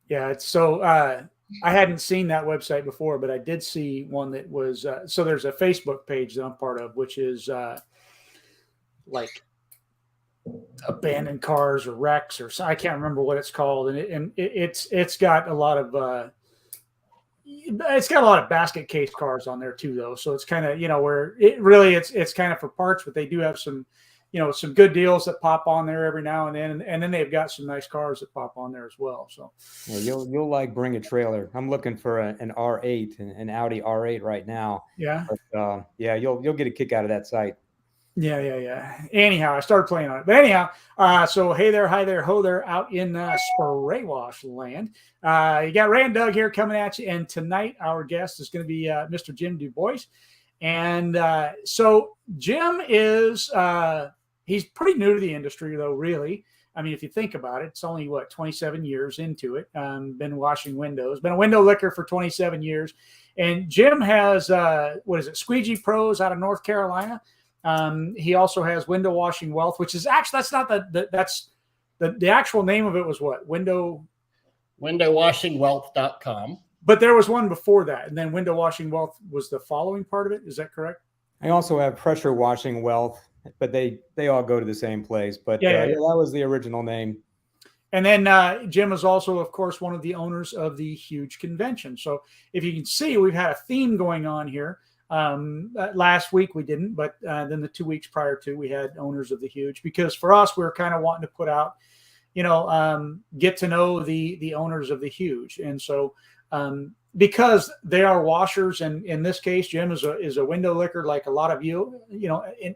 Yeah, it's so I hadn't seen that website before, but I did see one that was so there's a Facebook page that I'm part of, which is like abandoned cars or wrecks or I can't remember what it's called, and it's got a lot of basket case cars on there too, though. So it's kind of where it really it's kind of for parts, but they do have some some good deals that pop on there every now and then, and then they've got some nice cars that pop on there as well. So you'll like bring a trailer. I'm looking for an R8, an Audi R8 right now. Yeah, but, yeah, you'll get a kick out of that site. Yeah. Anyhow, I started playing on it. But anyhow, so hey there, hi there, ho there out in spray wash land. You got Ray and Doug here coming at you. And tonight, our guest is going to be Mr. Jim DuBois. And so Jim is, he's pretty new to the industry, though, really. I mean, if you think about it, it's only, 27 years into it. Been washing windows, been a window licker for 27 years. And Jim has, Squeegee Pros out of North Carolina. He also has Window Washing Wealth, which is actually, that's not that's the actual name of it was what? Windowwashingwealth.com. But there was one before that. And then Window Washing Wealth was the following part of it. Is that correct? I also have Pressure Washing Wealth, but they all go to the same place. But yeah, that was the original name. And then Jim is also, of course, one of the owners of the Huge Convention. So if you can see, we've had a theme going on here. Last week we didn't, but then the 2 weeks prior to, we had owners of the Huge, because for us, we were kind of wanting to put out, get to know the owners of the Huge. And so because they are washers, and in this case, Jim is a window licker, like a lot of and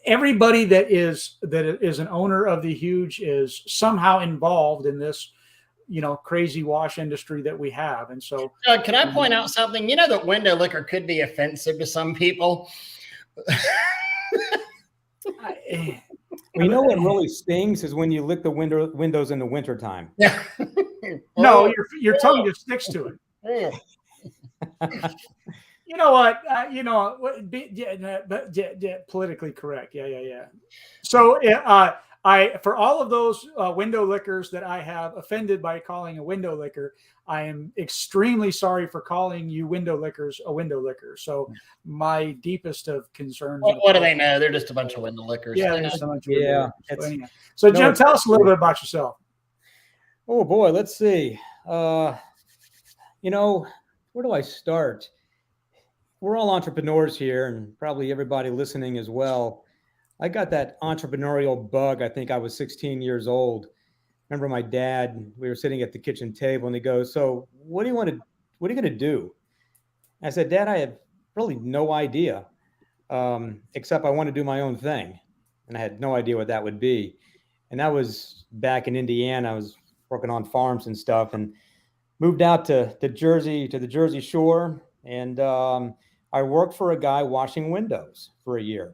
everybody that is an owner of the Huge is somehow involved in this crazy wash industry that we have. And so can I point out something? That window liquor could be offensive to some people. What really stings is when you lick the windows in the wintertime. Yeah. No, your tongue just sticks to it. You know what? Politically correct. Yeah. So for all of those window lickers that I have offended by calling a window licker, I am extremely sorry for calling you window lickers a window licker. So my deepest of concerns. What do they know? They're just a bunch of window lickers. Yeah. So Jim, tell us a little bit about yourself. Oh boy, let's see. Where do I start? We're all entrepreneurs here, and probably everybody listening as well. I got that entrepreneurial bug. I think I was 16 years old. Remember my dad, we were sitting at the kitchen table, and he goes, "So what are you going to do?" I said, "Dad, I have really no idea, except I want to do my own thing." And I had no idea what that would be. And that was back in Indiana. I was working on farms and stuff, and moved out to the Jersey Shore. And I worked for a guy washing windows for a year.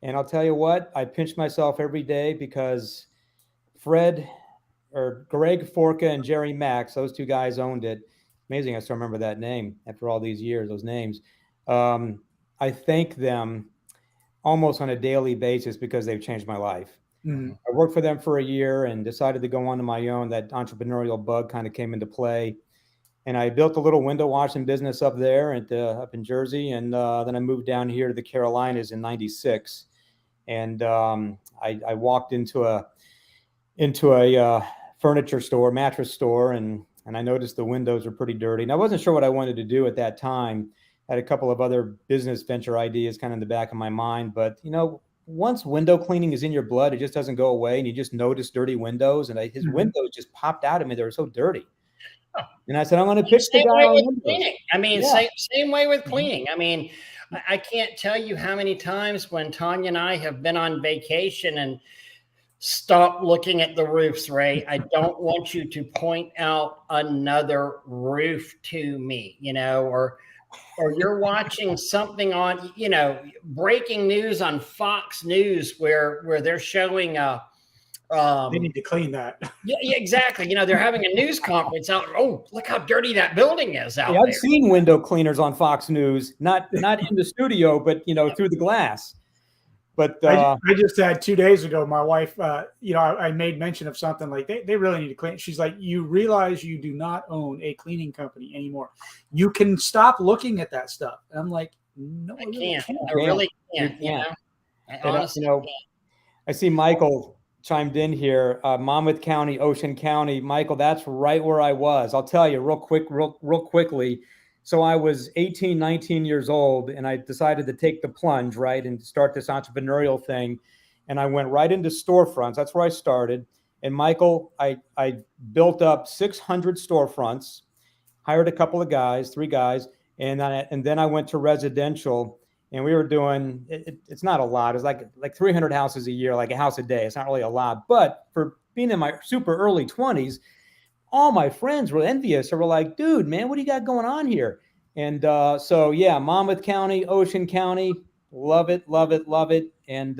And I'll tell you what, I pinched myself every day, because Greg Forca and Jerry Max, those two guys owned it. Amazing, I still remember that name after all these years, those names. I thank them almost on a daily basis, because they've changed my life. Mm-hmm. I worked for them for a year and decided to go on to my own. That entrepreneurial bug kind of came into play. And I built a little window washing business up there up in Jersey. And then I moved down here to the Carolinas in '96. And I walked into a furniture store, mattress store, and I noticed the windows were pretty dirty. And I wasn't sure what I wanted to do at that time. I had a couple of other business venture ideas kind of in the back of my mind. But, once window cleaning is in your blood, it just doesn't go away. And you just notice dirty windows. And his windows just popped out at me. They were so dirty. And I said, I'm going to pitch the guy on cleaning. I mean, same way with cleaning. I mean, I can't tell you how many times when Tanya and I have been on vacation and stopped looking at the roofs, Ray. I don't want you to point out another roof to me, or you're watching something on, breaking news on Fox News where they're showing they need to clean that. Yeah, exactly. They're having a news conference out. Oh, look how dirty that building is out there. I've seen window cleaners on Fox News, not in the studio, but through the glass. But I just had 2 days ago, my wife, I made mention of something like they really need to clean. She's like, you realize you do not own a cleaning company anymore. You can stop looking at that stuff. And I'm like, no, I can't. I can't. really You can't. can't. I And, honestly you know, can't. I see Michael chimed in here. Monmouth County, Ocean County. Michael, that's right where I was. I'll tell you real quickly. So I was 18, 19 years old, and I decided to take the plunge, right, and start this entrepreneurial thing. And I went right into storefronts. That's where I started. And Michael, I built up 600 storefronts, hired a couple of guys, 3 guys, and then I went to residential. And we were doing, it's not a lot. It's like 300 houses a year, like a house a day. It's not really a lot. But for being in my super early 20s, all my friends were envious. They were like, dude, man, what do you got going on here? And so, yeah, Monmouth County, Ocean County, love it. And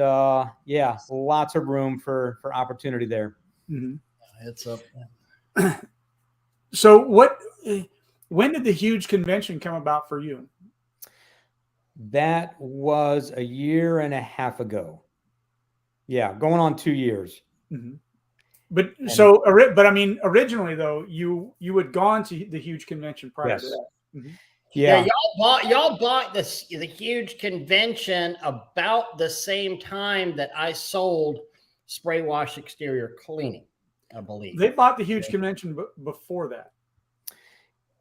yeah, lots of room for opportunity there. Mm-hmm. It's up. So when did the huge convention come about for you? That was a year and a half ago. Yeah, going on 2 years. Mm-hmm. But I mean, originally though, you had gone to the huge convention prior to that. Mm-hmm. Yeah, y'all bought the huge convention about the same time that I sold spray wash exterior cleaning, I believe. They bought the huge convention before that.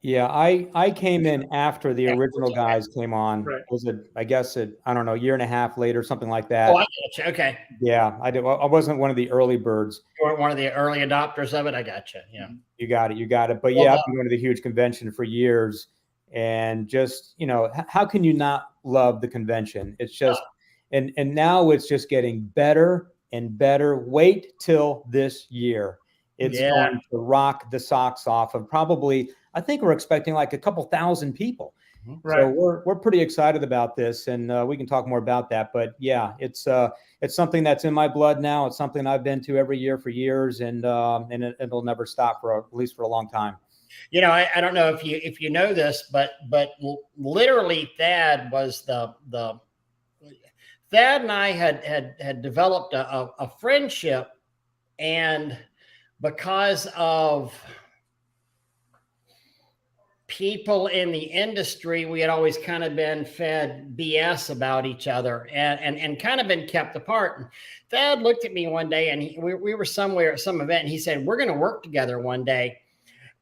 Yeah, I came in after the original guys came on. Right. Was it, I guess I don't know, a year and a half later, something like that. Oh, I get you. Okay. Yeah, I did. I wasn't one of the early birds. You weren't one of the early adopters of it. I got you. Yeah. You got it. But yeah, I've been going to the huge convention for years, and just, how can you not love the convention? It's just, and now it's just getting better and better. Wait till this year. It's going to rock the socks off of probably, I think we're expecting like a couple thousand people. Right. So we're pretty excited about this, and we can talk more about that. But yeah, it's something that's in my blood now. It's something I've been to every year for years, and it'll never stop at least for a long time. I don't know if you know this, but literally Thad was Thad and I had developed a friendship, and because of people in the industry, we had always kind of been fed BS about each other and kind of been kept apart. And Thad looked at me one day, and we were somewhere at some event, and he said, we're going to work together one day.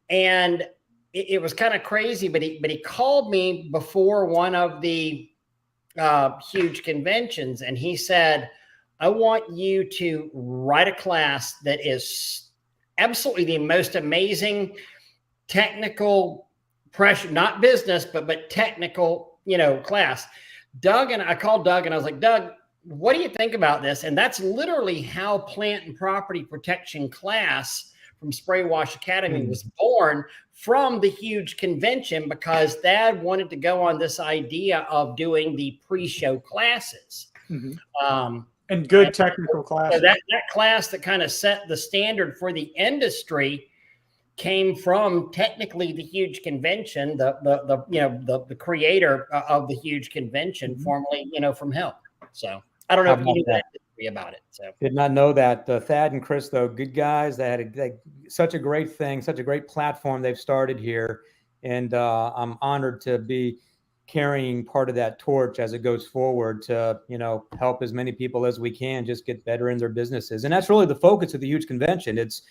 And it was kind of crazy, but he called me before one of the huge conventions, and he said, I want you to write a class that is absolutely the most amazing technical pressure, not business, but technical, class. I called Doug and I was like, Doug, what do you think about this? And that's literally how Plant and Property Protection class from Spray Wash Academy was born, from the huge convention, because Thad wanted to go on this idea of doing the pre-show classes. Mm-hmm. And good technical classes. So that class that kind of set the standard for the industry came from technically the huge convention, the creator of the huge convention, formerly, from Help. So I don't know if you knew that about it. So did not know that. Thad and Chris, though, good guys. They had such a great thing, such a great platform they've started here, and I'm honored to be carrying part of that torch as it goes forward to, help as many people as we can just get better in their businesses. And that's really the focus of the huge convention. It's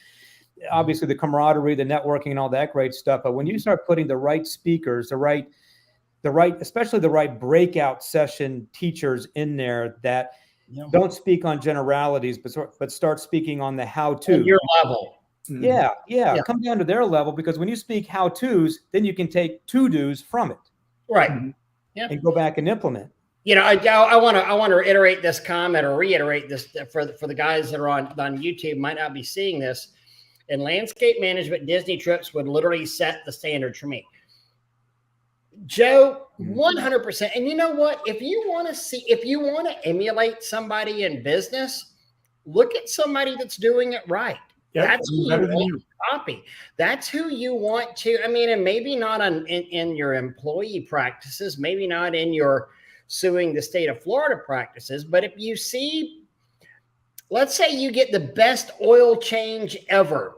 obviously the camaraderie, the networking, and all that great stuff. But when you start putting the right speakers, especially the right breakout session teachers in there that don't speak on generalities, but start speaking on the how-to. Your level. Yeah. Come down to their level, because when you speak how-tos, then you can take to-dos from it. Right. Yeah. And go back and implement. I want to reiterate this comment, or reiterate this for the guys that are on YouTube, might not be seeing this. In landscape management, Disney trips would literally set the standard for me. Joe, 100%. And you know what? If you want to emulate somebody in business, look at somebody that's doing it right. Yep, that's who you want to copy. That's who you want to, and maybe not in your employee practices, maybe not in your suing the state of Florida practices. But if you see, let's say you get the best oil change ever,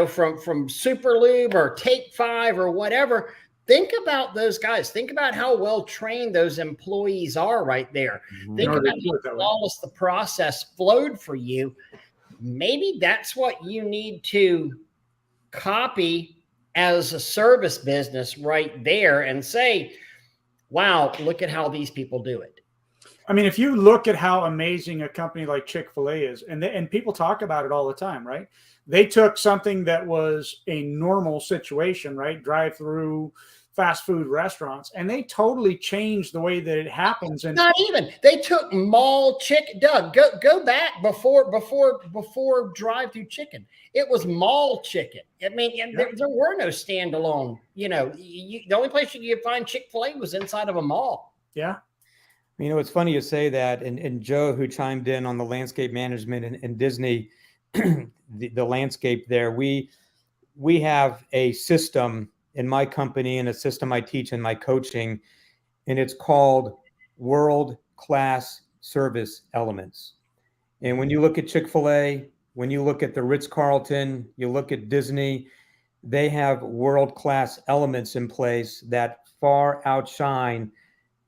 from Super Lube or Take 5 or whatever. Think about those guys. Think about how well trained those employees are right there. Think about how flawless the process flowed for you. Maybe that's what you need to copy as a service business right there and say, wow, look at how these people do it. I mean, if you look at how amazing a company like Chick-fil-A is, and people talk about it all the time, right? They took something that was a normal situation, right? Drive-through fast food restaurants, and they totally changed the way that it happens. And not even, they took mall chicken. Doug, go back before drive-through chicken. It was mall chicken. I mean, there were no standalone. The only place you could find Chick-fil-A was inside of a mall. Yeah. It's funny you say that. And Joe, who chimed in on the landscape management and Disney, the landscape there, we have a system in my company and a system I teach in my coaching, and it's called world-class service elements. And when you look at Chick-fil-A, when you look at the Ritz-Carlton, you look at Disney, they have world-class elements in place that far outshine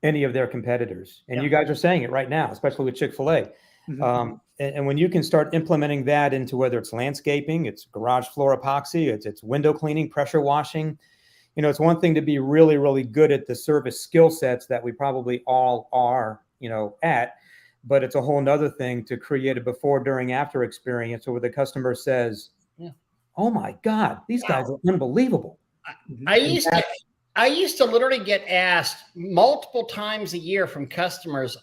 any of their competitors. And you guys are saying it right now, especially with Chick-fil-A. Mm-hmm. And when you can start implementing that into whether it's landscaping, it's garage floor epoxy, it's window cleaning, pressure washing, it's one thing to be really, really good at the service skill sets that we probably all are, at, but it's a whole nother thing to create a before, during, after experience where the customer says, oh my God, these guys are unbelievable. I used to literally get asked multiple times a year from customers,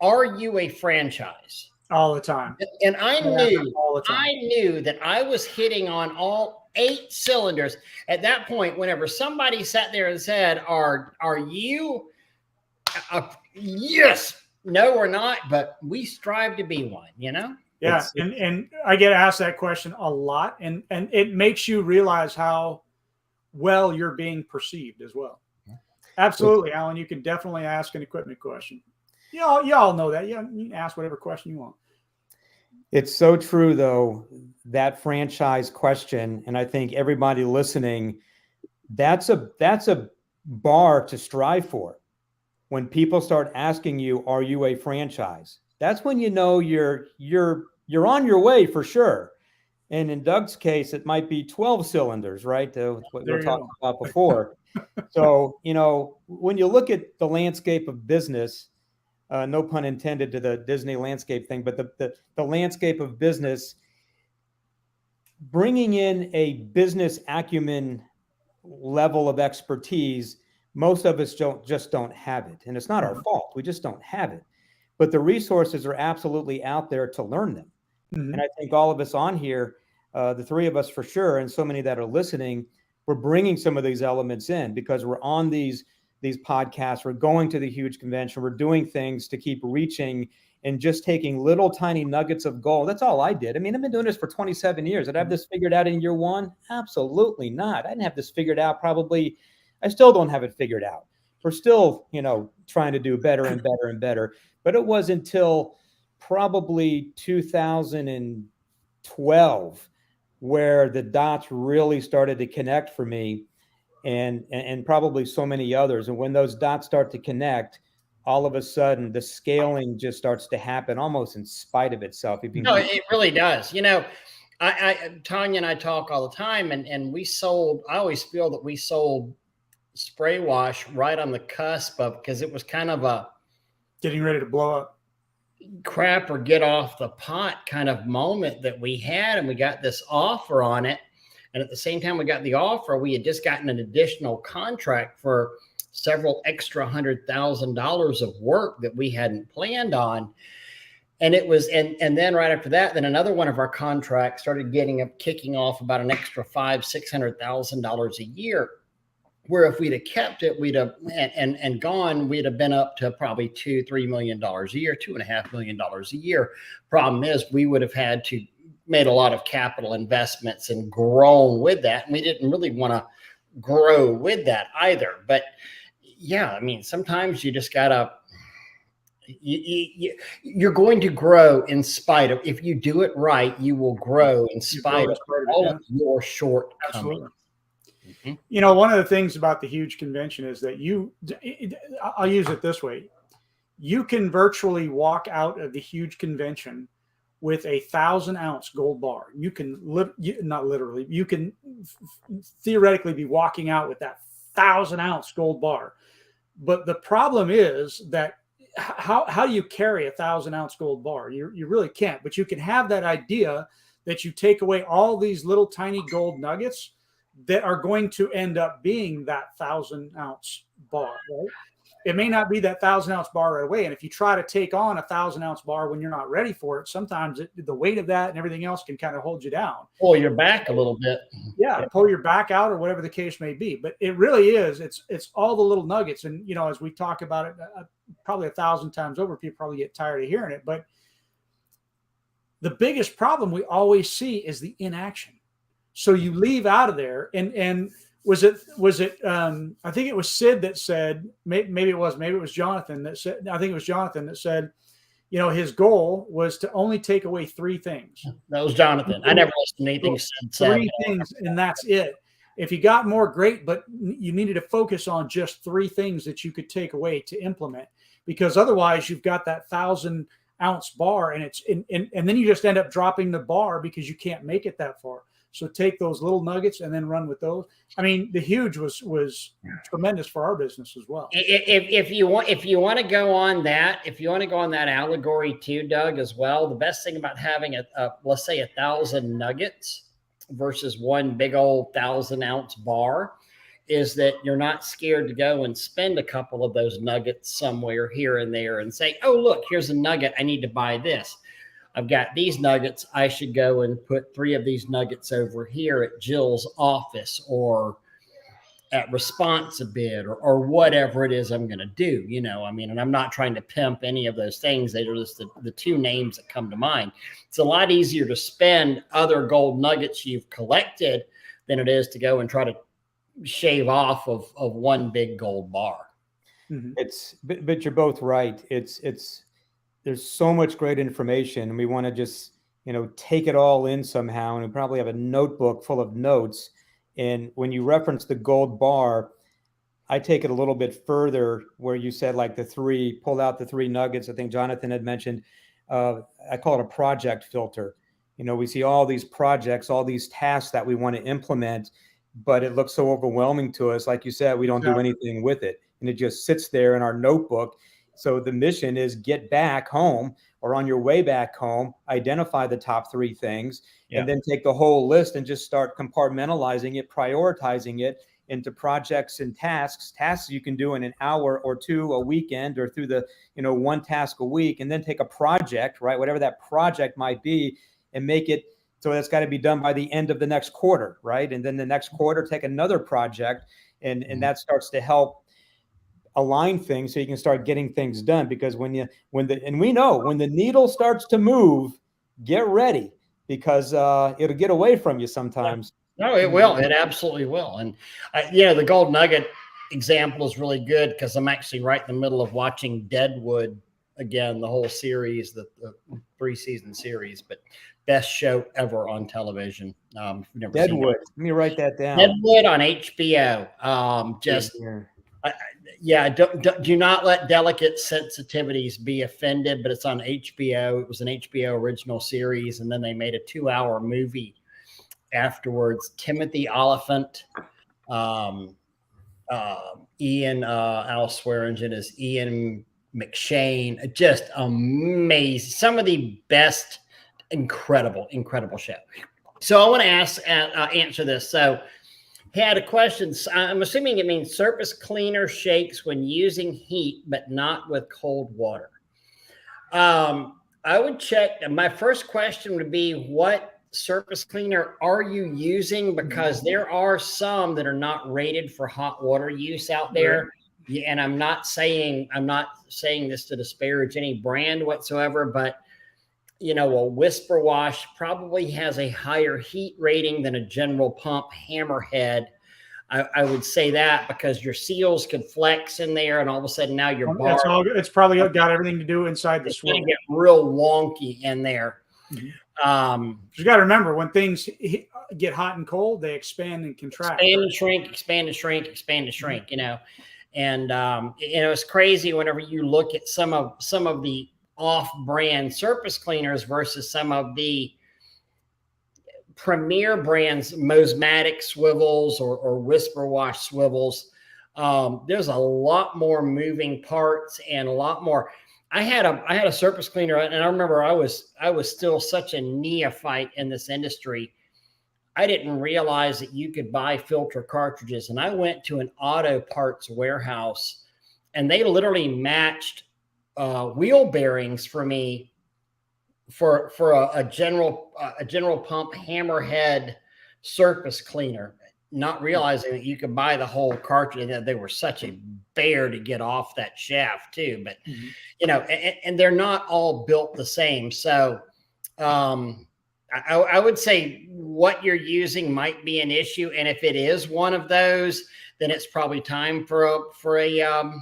are you a franchise? All the time. And I knew that I was hitting on all 8 cylinders at that point. Whenever somebody sat there and said, are you yes, no, we're not, but we strive to be one, Yeah. And I get asked that question a lot, and it makes you realize how well you're being perceived as well. Absolutely, Alan. You can definitely ask an equipment question. Y'all know that. You can ask whatever question you want. It's so true, though, that franchise question, and I think everybody listening, that's a bar to strive for. When people start asking you, "Are you a franchise?" That's when you know you're on your way for sure. And in Doug's case, it might be 12 cylinders, right? What we were talking about before. So, when you look at the landscape of business, no pun intended to the Disney landscape thing, but the landscape of business, bringing in a business acumen level of expertise, most of us don't have it. And it's not our fault. We just don't have it. But the resources are absolutely out there to learn them. Mm-hmm. And I think all of us on here, the 3 of us for sure, and so many that are listening, we're bringing some of these elements in because we're on these podcasts, we're going to the huge convention, we're doing things to keep reaching and just taking little tiny nuggets of gold. That's all I did. I mean, I've been doing this for 27 years. Did I have this figured out in year 1? Absolutely not. I didn't have this figured out. Probably, I still don't have it figured out. We're still, trying to do better and better and better. But it was until probably 2012 where the dots really started to connect for me. And probably so many others. And when those dots start to connect, all of a sudden the scaling just starts to happen almost in spite of itself. No, it really does. Tanya and I talk all the time, and I always feel that we sold spray wash right on the cusp of, because it was kind of a getting ready to blow up, crap or get off the pot kind of moment that we had, and we got this offer on it. And at the same time we got the offer, we had just gotten an additional contract for several extra $100,000 of work that we hadn't planned on. And it was, and then right after that, then another one of our contracts started kicking off about an extra $500,000-$600,000 a year, where if we'd have kept it, we'd have and gone, we'd have been up to probably $2-3 million a year, $2.5 million a year. Problem is, we would have had to made a lot of capital investments and grown with that. And we didn't really want to grow with that either. But yeah, I mean, sometimes you just gotta You're going to grow in spite of, if you do it right, you will grow in spite of all of your shortcomings. Absolutely. You know, one of the things about the huge convention is that I'll use it this way. You can virtually walk out of the huge convention with 1,000-ounce gold bar. You can not literally, you can theoretically be walking out with that 1,000-ounce gold bar. But the problem is that how do you carry 1,000-ounce gold bar? You really can't, but you can have that idea that you take away all these little tiny gold nuggets that are going to end up being that 1,000-ounce bar, right? It may not be that 1,000-ounce bar right away. And if you try to take on 1,000-ounce bar when you're not ready for it, sometimes the weight of that and everything else can kind of hold you down. Pull your back a little bit. Yeah, pull your back out or whatever the case may be. But it really is. It's all the little nuggets. And, you know, as we talk about it probably 1,000 times over, people probably get tired of hearing it. But the biggest problem we always see is the inaction. So you leave out of there and was it I think it was Sid that said, maybe it was Jonathan that said, I think it was Jonathan that said, you know, his goal was to only take away 3 things. That was Jonathan. I never listened to anything said. 3 things, and that's it. If you got more, great, but you needed to focus on just 3 things that you could take away to implement, because otherwise you've got that 1,000-ounce bar and and then you just end up dropping the bar because you can't make it that far. So take those little nuggets and then run with those. I mean, the huge was tremendous for our business as well. If you want to go on that allegory too, Doug, as well, the best thing about having let's say 1,000 nuggets versus one big old 1,000-ounce bar is that you're not scared to go and spend a couple of those nuggets somewhere here and there and say, oh, look, here's a nugget. I need to buy this. I've got these nuggets. I should go and put 3 of these nuggets over here at Jill's office or at Response a Bid or whatever it is I'm going to do. You know, I mean, and I'm not trying to pimp any of those things. They are just the 2 names that come to mind. It's a lot easier to spend other gold nuggets you've collected than it is to go and try to shave off of one big gold bar. Mm-hmm. But you're both right. There's so much great information, and we want to just, you know, take it all in somehow. And we probably have a notebook full of notes. And when you reference the gold bar, I take it a little bit further where you said like pull out the 3 nuggets. I think Jonathan had mentioned, I call it a project filter. You know, we see all these projects, all these tasks that we want to implement, but it looks so overwhelming to us. Like you said, we don't do anything with it. And it just sits there in our notebook. So the mission is get back home or on your way back home, identify the top 3 things, and then take the whole list and just start compartmentalizing it, prioritizing it into projects and tasks you can do in an hour or 2 a weekend or through the, you know, 1 task a week, and then take a project, right? Whatever that project might be, and make it so that's got to be done by the end of the next quarter, right? And then the next quarter, take another project, and that starts to help align things so you can start getting things done. Because when we know when the needle starts to move, get ready, because it'll get away from you sometimes. No, it will. It absolutely will. And you know, the gold nugget example is really good because I'm actually right in the middle of watching Deadwood again, the whole series, the 3-season series, but best show ever on television. Never Deadwood. Let me write that down. Deadwood on HBO. Do not let delicate sensitivities be offended, but it's on HBO. It was an HBO original series, and then they made a 2-hour movie afterwards. Timothy Oliphant, Ian, I'll swear engine is Ian McShane. Just amazing. Some of the best, incredible show. So I want to answer this. So he had a question. I'm assuming it means surface cleaner shakes when using heat, but not with cold water. I would check. My first question would be, what surface cleaner are you using? Because there are some that are not rated for hot water use out there. Yeah, and I'm not saying this to disparage any brand whatsoever, but you know, a Whisper Wash probably has a higher heat rating than a General Pump Hammerhead. I would say that because your seals could flex in there, and all of a sudden now your bar, it's probably got everything to do inside the it's going swivel. to get real wonky in there. You got to remember, when things get hot and cold, they expand and contract. Expand and shrink, expand and shrink, expand and shrink, you know. And you know, it's crazy whenever you look at some of the off-brand surface cleaners versus some of the premier brands, Mosmatic swivels or Whisper Wash swivels. There's a lot more moving parts and a lot more. I had a surface cleaner, and I remember I was still such a neophyte in this industry. I didn't realize that you could buy filter cartridges, and I went to an auto parts warehouse, and they literally matched wheel bearings for me for a general pump hammerhead surface cleaner, not realizing that you could buy the whole cartridge, and that they were such a bear to get off that shaft too. But you know, and they're not all built the same. So I would say what you're using might be an issue, and if it is one of those, then it's probably time for a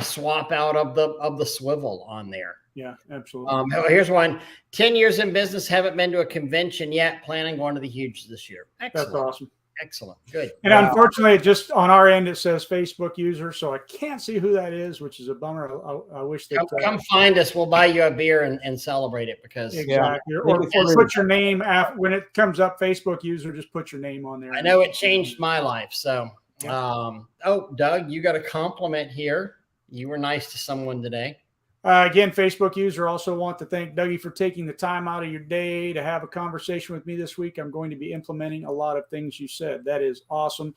swap out of the swivel on there. Yeah, absolutely. Here's one. 10 years in business, haven't been to a convention yet. Planning going to the Huge this year. Excellent. That's awesome. Excellent. Good. And unfortunately, just on our end, it says Facebook user, so I can't see who that is, which is a bummer. I wish they come find us. We'll buy you a beer and celebrate it, because exactly. Or put your name after, when it comes up, Facebook user, just put your name on there. I know it changed my life. So, oh, Doug, you got a compliment here. You were nice to someone today. Again, Facebook user, also want to thank Dougie for taking the time out of your day to have a conversation with me this week. I'm going to be implementing a lot of things you said. That is awesome.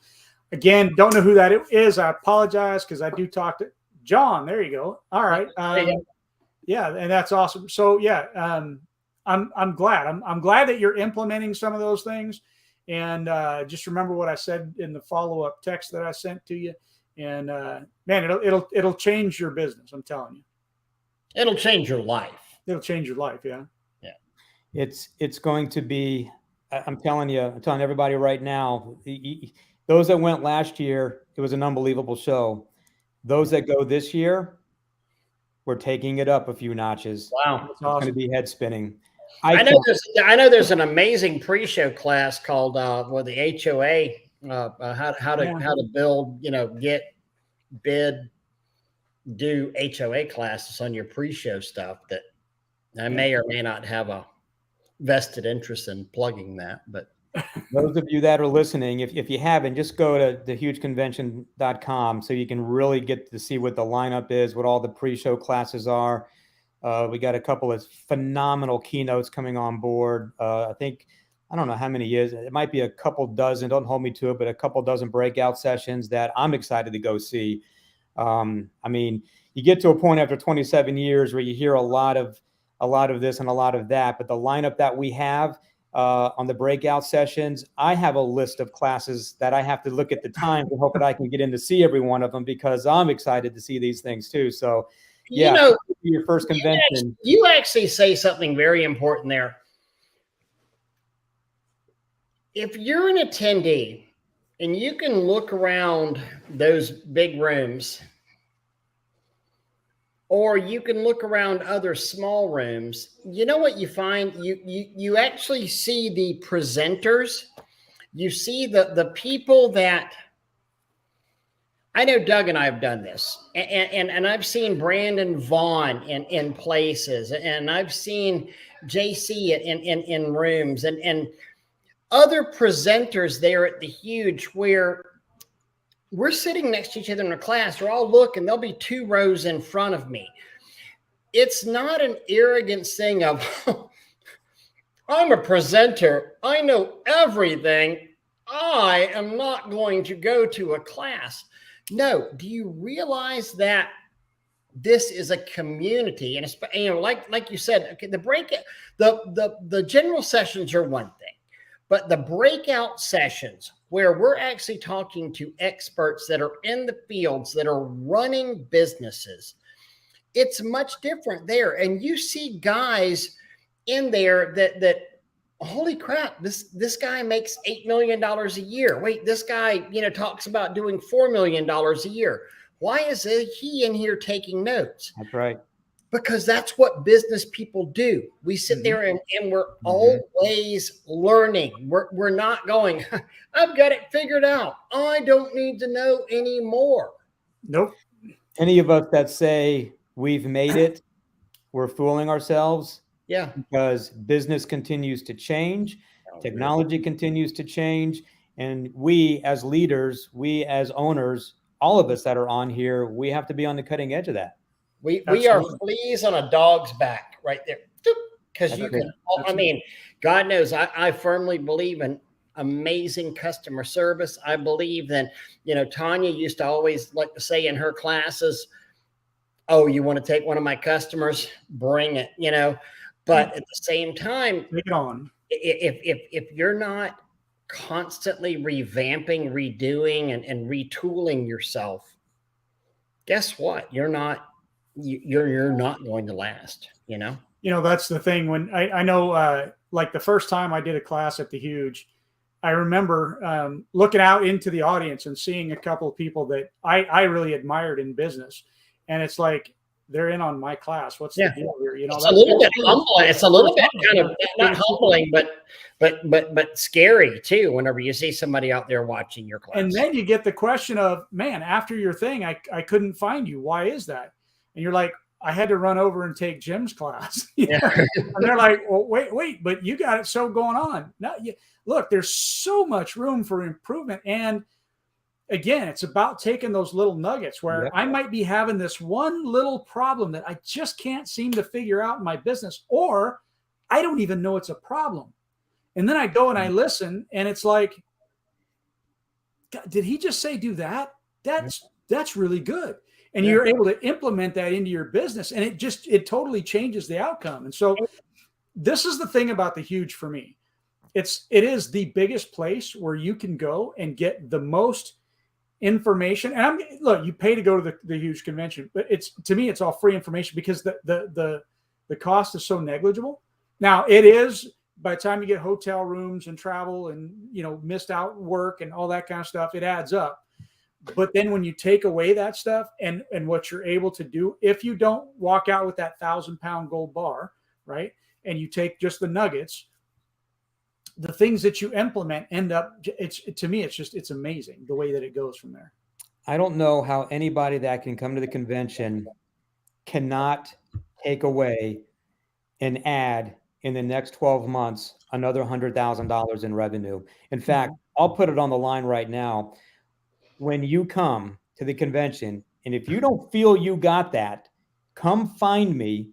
Again, don't know who that is. I apologize, because I do talk to John. There you go. All right. Yeah, and that's awesome. So yeah, I'm glad. I'm glad that you're implementing some of those things. And just remember what I said in the follow-up text that I sent to you. And man, it'll change your business. I'm telling you. It'll change your life. It'll change your life. Yeah. Yeah. It's going to be, I'm telling everybody right now, those that went last year, it was an unbelievable show. Those that go this year, we're taking it up a few notches. Wow. It's going to be head spinning. I know there's an amazing pre-show class called the HOA, how to build, get, bid, do HOA classes on your pre-show stuff that I may or may not have a vested interest in plugging that. But those of you that are listening, if you haven't, just go to thehugeconvention.com so you can really get to see what the lineup is, what all the pre-show classes are. We got a couple of phenomenal keynotes coming on board. I don't know how many years. It might be a couple dozen. Don't hold me to it, but a couple dozen breakout sessions that I'm excited to go see. I mean, you get to a point after 27 years where you hear a lot of this and a lot of that, but the lineup that we have on the breakout sessions, I have a list of classes that I have to look at the time to hope that I can get in to see every one of them, because I'm excited to see these things too. So yeah, your first convention. You actually say something very important there. If you're an attendee and you can look around those big rooms, or you can look around other small rooms, you know what you find? You actually see the presenters. You see the people that, I know Doug and I have done this, and I've seen Brandon Vaughn in places, and I've seen JC in rooms, and other presenters there at the Huge, where we're sitting next to each other in a class, or I'll look and there'll be 2 rows in front of me. It's not an arrogant thing of, I'm a presenter, I know everything, I am not going to go to a class. No, do you realize that this is a community? And it's, like you said, okay, the general sessions are one thing. But the breakout sessions, where we're actually talking to experts that are in the fields, that are running businesses, it's much different there. And you see guys in there that holy crap, this guy makes $8 million a year. Wait, this guy, talks about doing $4 million a year. Why is he in here taking notes? That's right. Because that's what business people do. We sit there and we're always learning. We're not going, I've got it figured out. I don't need to know anymore. Nope. Any of us that say we've made it, we're fooling ourselves. Yeah. Because business continues to change, technology continues to change, and we as leaders, we as owners, all of us that are on here, we have to be on the cutting edge of that. We are fleas on a dog's back right there. Because you can, I mean, God knows I firmly believe in amazing customer service. I believe that, Tanya used to always like to say in her classes, oh, you want to take one of my customers? Bring it, But at the same time, take it on. If you're not constantly revamping, redoing, and retooling yourself, guess what? You're not going to last. That's the thing. When I know, like the first time I did a class at the Huge, I remember looking out into the audience and seeing a couple of people that I really admired in business, and it's like, they're in on my class. What's the deal here? It's a little bit humbling. It's a little bit kind of not humbling, but scary too. Whenever you see somebody out there watching your class, and then you get the question of, man, after your thing, I couldn't find you. Why is that? And you're like, I had to run over and take Jim's class. And they're like, well, wait, but you got it so going on. No, look, there's so much room for improvement. And again, it's about taking those little nuggets where I might be having this one little problem that I just can't seem to figure out in my business, or I don't even know it's a problem. And then I go and I listen, and it's like, did he just say do that? That's really good. And you're able to implement that into your business, and it totally changes the outcome. And so this is the thing about the Huge for me. It is the biggest place where you can go and get the most information. And look, you pay to go to the Huge convention, but to me, it's all free information because the cost is so negligible. Now it is, by the time you get hotel rooms and travel and, missed out work and all that kind of stuff, it adds up. But then when you take away that stuff and what you're able to do, if you don't walk out with that 1,000-pound gold bar, right, and you take just the nuggets, the things that you implement end up, to me, it's amazing the way that it goes from there. I don't know how anybody that can come to the convention cannot take away and add in the next 12 months another $100,000 in revenue. In fact, I'll put it on the line right now. When you come to the convention, and if you don't feel you got that, come find me.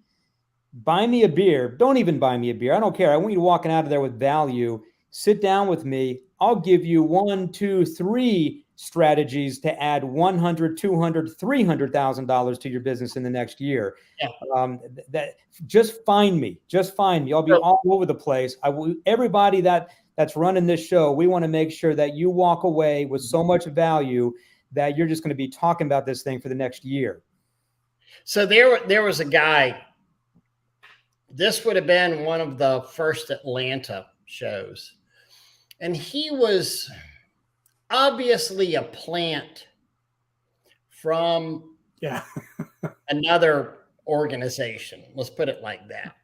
Buy me a beer. Don't even buy me a beer. I don't care. I want you walking out of there with value. Sit down with me. I'll give you 1, 2, 3 strategies to add $100,000, $200,000, $300,000 to your business in the next year. Just find me. Just find me. I'll be all over the place. Everybody that's running this show, we want to make sure that you walk away with so much value that you're just going to be talking about this thing for the next year. So there was a guy. This would have been one of the first Atlanta shows. And he was obviously a plant from another organization. Let's put it like that.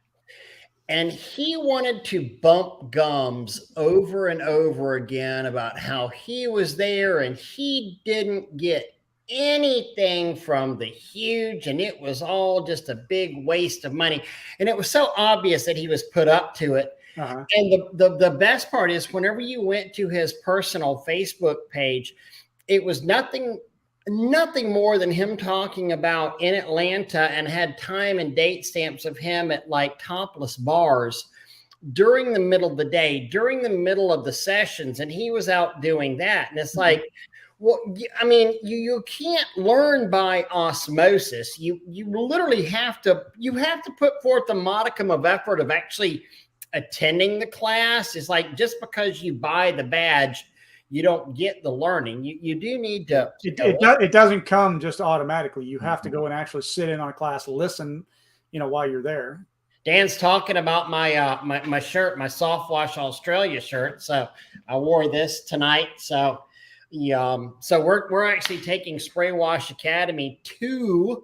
And he wanted to bump gums over and over again about how he was there and he didn't get anything from the Huge, and it was all just a big waste of money. And it was so obvious that he was put up to it. And the best part is, whenever you went to his personal Facebook page, it was nothing more than him talking about in Atlanta, and had time and date stamps of him at like topless bars during the middle of the day, during the middle of the sessions. And he was out doing that. And it's like, well, I mean, you can't learn by osmosis. You literally have to put forth a modicum of effort of actually attending the class. It's like, just because you buy the badge, you don't get the learning. You do need to. It doesn't come just automatically. You have to go and actually sit in on a class, listen, while you're there. Dan's talking about my my shirt, my Soft Wash Australia shirt. So I wore this tonight. So so we're actually taking Spray Wash Academy to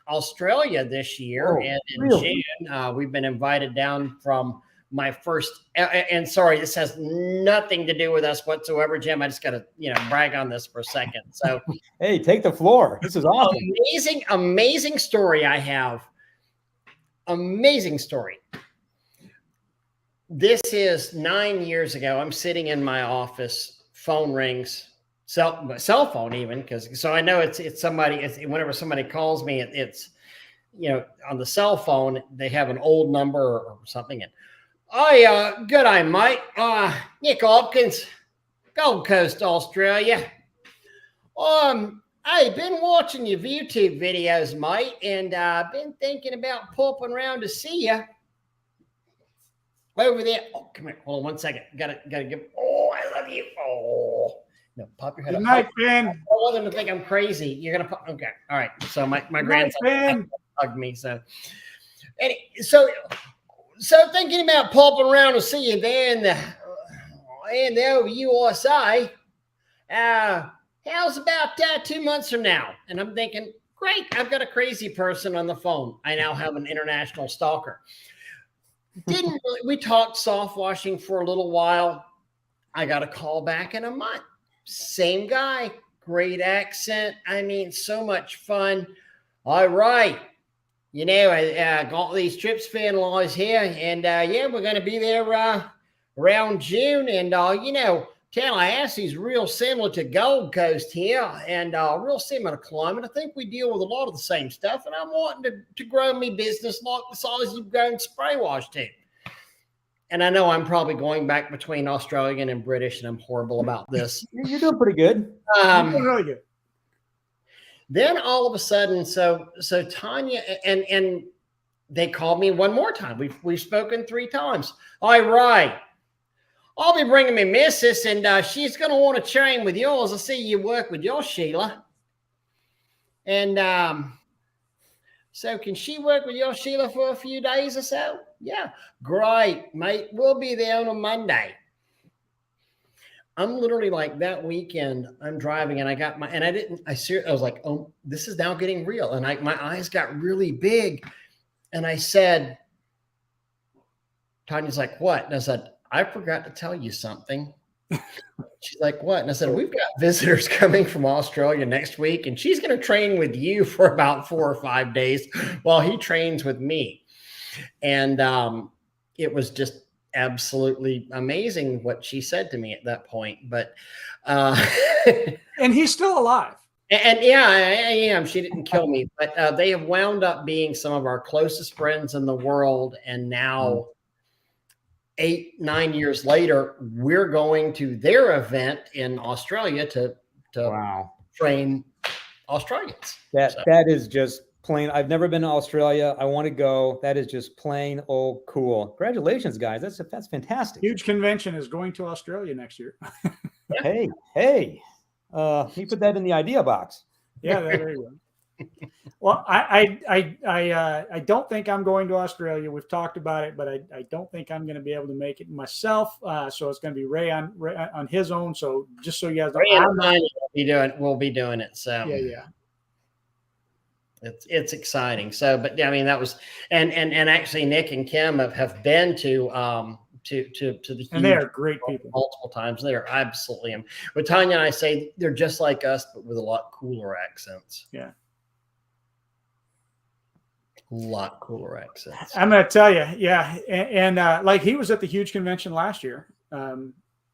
Australia this year, and in really? June we've been invited down from my first. And sorry, this has nothing to do with us whatsoever, Jim. I just got to brag on this for a second. So Hey, take the floor. This is awesome. Amazing story I have. Amazing story. This is 9 years ago. I'm sitting in my office. Phone rings. Cell phone even, because so I know it's somebody. Whenever somebody calls me, it's on the cell phone they have an old number or something. And good day, mate. Nick Hopkins, Gold Coast, Australia. I've been watching your YouTube videos, mate, and I've been thinking about popping around to see you over there. Oh, come here. Hold on 1 second. Gotta give. Oh, I love you. Oh, no, pop your head Good up. night, Ben. I want them to think I'm crazy. You're gonna pop. Okay, all right. So my grandson hugged me. So, so thinking about popping around to see you there in the USA. How's about 2 months from now? And I'm thinking, great, I've got a crazy person on the phone. I now have an international stalker. We talked soft washing for a little while. I got a call back in a month. Same guy, great accent. I mean, so much fun. All right. I got these trips finalized here. And we're going to be there around June. And, Tallahassee's real similar to Gold Coast here and real similar climate. I think we deal with a lot of the same stuff. And I'm wanting to grow me business like the size you've grown Spray Wash to. And I know I'm probably going back between Australian and British, and I'm horrible about this. You're doing pretty good. You're doing really good. Then all of a sudden, so Tanya and they called me one more time. We've spoken 3 times. All right. I'll be bringing my missus, and she's going to want to train with yours. I see you work with yours, Sheila. And so can she work with yours, Sheila, for a few days or so? Yeah. Great, mate. We'll be there on a Monday. I'm literally like that weekend, I'm driving and I was like, oh, this is now getting real. And my eyes got really big. And I said, Tanya's like, what? And I said, I forgot to tell you something. She's like, what? And I said, we've got visitors coming from Australia next week, and she's going to train with you for about 4 or 5 days while he trains with me. And it was just absolutely amazing what she said to me at that point. But and he's still alive. And yeah, I am. She didn't kill me, but they have wound up being some of our closest friends in the world. And now 8-9 years later, we're going to their event in Australia to train Australians. That is just plain. I've never been to Australia. I want to go. That is just plain old cool. Congratulations, guys. That's fantastic. Huge convention is going to Australia next year. Hey. You put that in the idea box. Yeah, there you go. Well, I don't think I'm going to Australia. We've talked about it, but I don't think I'm going to be able to make it myself. So it's going to be Ray on his own. So just so you guys know, we'll be doing it. So yeah. It's exciting. So, but I mean, that was and actually Nick and Kim have been to the and they are great people multiple times. They are absolutely. But Tanya and I say they're just like us, but with a lot cooler accents. Yeah. A lot cooler accents. I'm going to tell you, yeah, and like he was at the huge convention last year,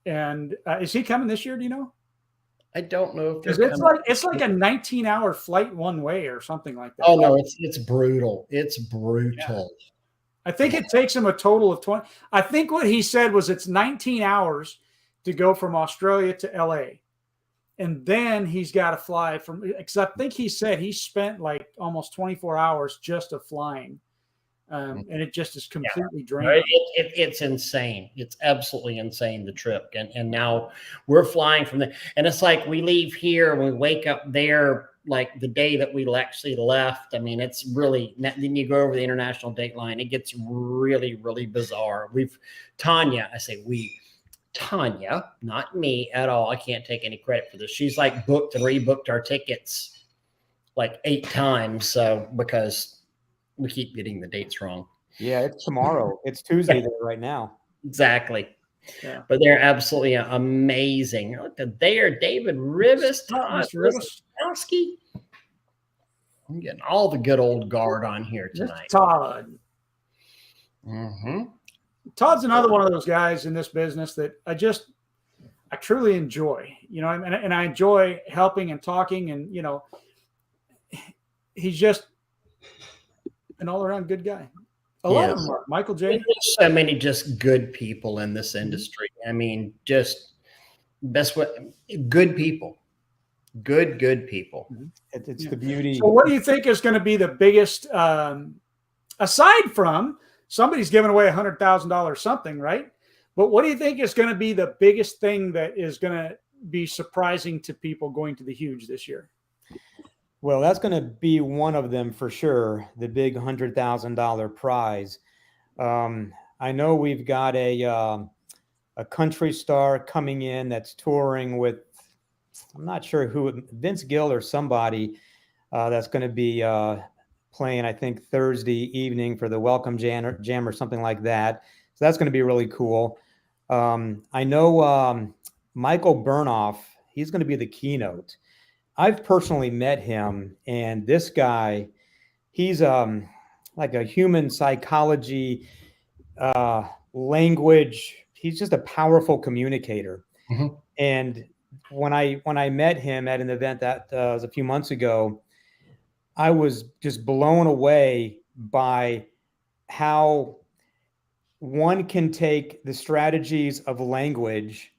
and is he coming this year? Do you know? I don't know if it's like a 19-hour flight one way or something like that. Oh no, it's brutal. It's brutal. Yeah. I think it takes him a total of 20. I think what he said was it's 19 hours to go from Australia to LA. And then he's got to fly because I think he said he spent like almost 24 hours just of flying And it just is completely Right. draining. It's insane. It's absolutely insane, the trip. And now we're flying from there. And it's like we leave here and we wake up there like the day that we actually left. I mean, it's really, then you go over the international date line. It gets really, really bizarre. Tanya, not me at all. I can't take any credit for this. She's like booked and rebooked our tickets like 8 times. So because we keep getting the dates wrong. Yeah, it's tomorrow. It's Tuesday there right now. Exactly. Yeah. But they're absolutely amazing. Look at there, David Rivas, Todd Rosowski. I'm getting all the good old guard on here tonight. Todd. Mm-hmm. Todd's another one of those guys in this business that I truly enjoy, and I enjoy helping and talking, and he's just an all-around good guy. A lot of them are. Michael J. There's so many just good people in this industry. I mean, just best way, good people. Good people. It's the beauty. So what do you think is going to be the biggest, aside from somebody's giving away $100,000 something, right? But what do you think is going to be the biggest thing that is going to be surprising to people going to the Huge this year? Well, that's going to be one of them for sure, the big $100,000 prize. I know we've got a country star coming in that's touring with, I'm not sure who, Vince Gill or somebody that's going to be playing, I think, Thursday evening for the Welcome Jam or something like that. So that's going to be really cool. I know Michael Burnoff, he's going to be the keynote. I've personally met him, and this guy, he's like a human psychology, language. He's just a powerful communicator. Mm-hmm. And when I met him at an event that was a few months ago, I was just blown away by how one can take the strategies of language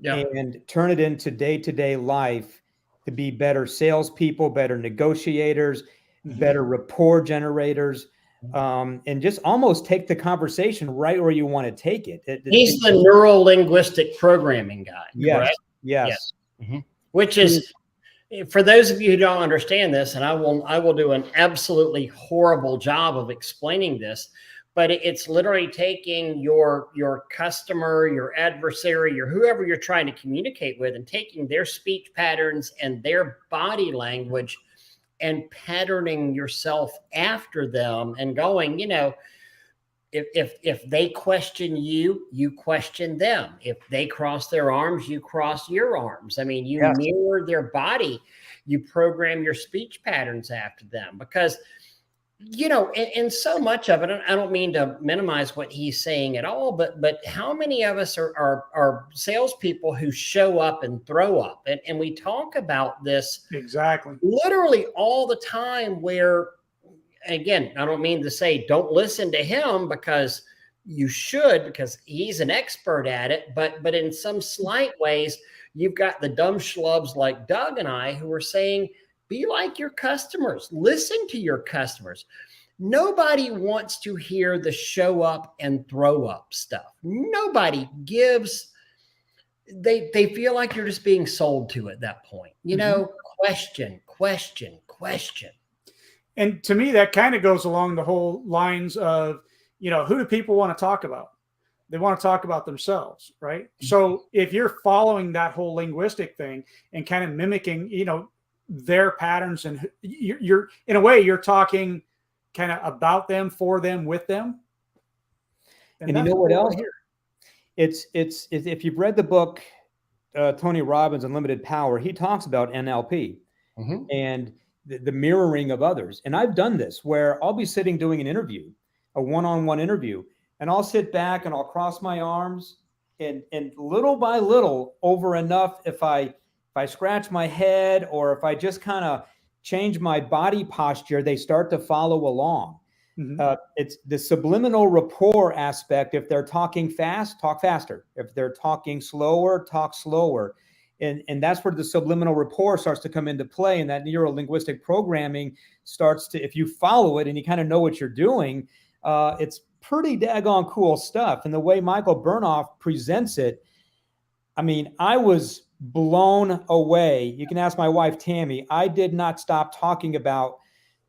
and turn it into day-to-day life to be better salespeople, better negotiators, better rapport generators, and just almost take the conversation right where you want to take it. He's the neuro-linguistic programming guy. Yes, correct? yes. Mm-hmm. Which is, for those of you who don't understand this, and I will do an absolutely horrible job of explaining this, but it's literally taking your customer, your adversary, or whoever you're trying to communicate with, and taking their speech patterns and their body language and patterning yourself after them and going, if they question you, you question them. If they cross their arms, you cross your arms. I mean, you mirror their body, you program your speech patterns after them, because and so much of it, I don't mean to minimize what he's saying at all, but how many of us are salespeople who show up and throw up? And we talk about this exactly literally all the time, where, again, I don't mean to say don't listen to him, because you should, because he's an expert at it. But in some slight ways, you've got the dumb schlubs like Doug and I who are saying, be like your customers. Listen to your customers. Nobody wants to hear the show up and throw up stuff. Nobody gives. They feel like you're just being sold to at that point. Question. And to me, that kind of goes along the whole lines of, who do people want to talk about? They want to talk about themselves, right? So if you're following that whole linguistic thing and kind of mimicking, their patterns, and you're in a way you're talking kind of about them, for them, with them. And you know what else? It's if you've read the book Tony Robbins Unlimited Power, he talks about NLP and the mirroring of others. And I've done this where I'll be sitting doing an interview, a one-on-one interview, and I'll sit back and I'll cross my arms, and little by little, over enough, if I scratch my head or if I just kind of change my body posture, they start to follow along. It's the subliminal rapport aspect. If they're talking fast, talk faster. If they're talking slower, talk slower. And that's where the subliminal rapport starts to come into play. And that neuro-linguistic programming starts to, if you follow it and you kind of know what you're doing, It's pretty daggone cool stuff. And the way Michael Burnoff presents it, I mean, I was blown away. You can ask my wife, Tammy. I did not stop talking about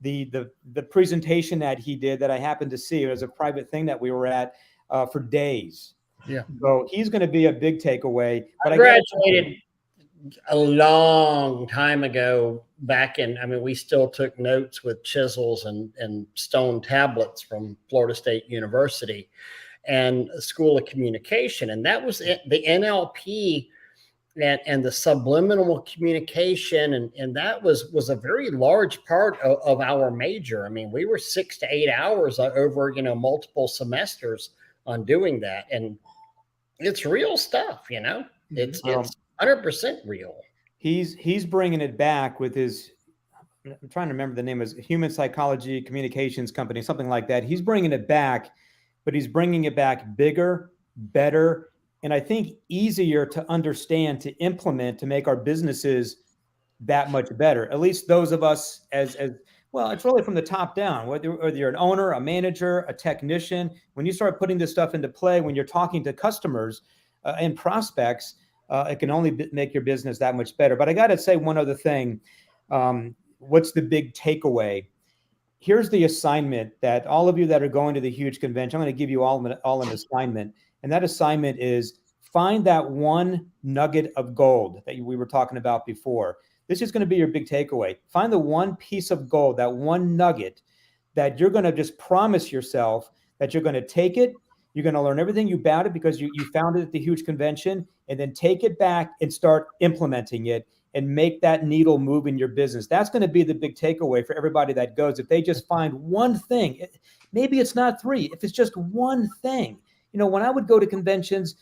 the presentation that he did that I happened to see. It was a private thing that we were at for days. Yeah. So he's going to be a big takeaway. But I graduated a long time ago back in, I mean, we still took notes with chisels and stone tablets from Florida State University and School of Communication. And that was the NLP and the subliminal communication. And that was a very large part of our major. I mean, we were 6 to 8 hours over, multiple semesters on doing that. And it's real stuff, it's 100% real. He's bringing it back with his, I'm trying to remember the name, is Human Psychology Communications Company, something like that. He's bringing it back, but he's bringing it back bigger, better, and I think easier to understand, to implement, to make our businesses that much better. At least those of us as well, it's really from the top down, whether you're an owner, a manager, a technician. When you start putting this stuff into play, when you're talking to customers and prospects, it can only make your business that much better. But I got to say one other thing. What's the big takeaway? Here's the assignment that all of you that are going to the huge convention, I'm going to give you all an assignment. And that assignment is find that one nugget of gold that we were talking about before. This is going to be your big takeaway. Find the one piece of gold, that one nugget that you're going to just promise yourself that you're going to take it. You're going to learn everything about it because you found it at the huge convention, and then take it back and start implementing it and make that needle move in your business. That's going to be the big takeaway for everybody that goes. If they just find one thing, maybe it's not 3, if it's just one thing. When I would go to conventions,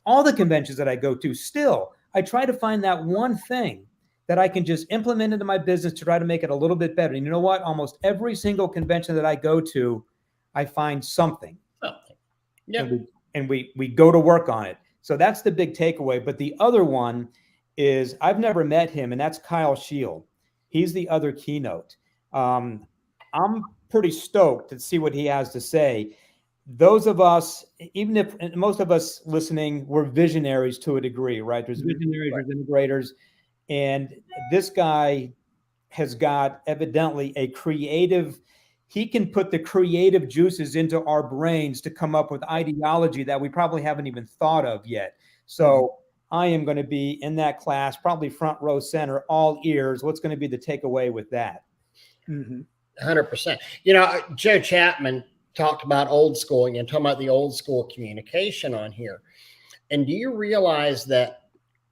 all the conventions that I go to, still, I try to find that one thing that I can just implement into my business to try to make it a little bit better. And you know what? Almost every single convention that I go to, I find something. Yeah. And we go to work on it. So that's the big takeaway. But the other one is, I've never met him, and that's Kyle Shield. He's the other keynote. I'm pretty stoked to see what he has to say. Those of us, even if most of us listening, we're visionaries to a degree, right? There's visionaries, there's integrators. And this guy has got evidently a creative, he can put the creative juices into our brains to come up with ideology that we probably haven't even thought of yet. So I am going to be in that class, probably front row center, all ears. What's going to be the takeaway with that? 100%. Joe Chapman talked about old school, and talking about the old school communication on here. And do you realize that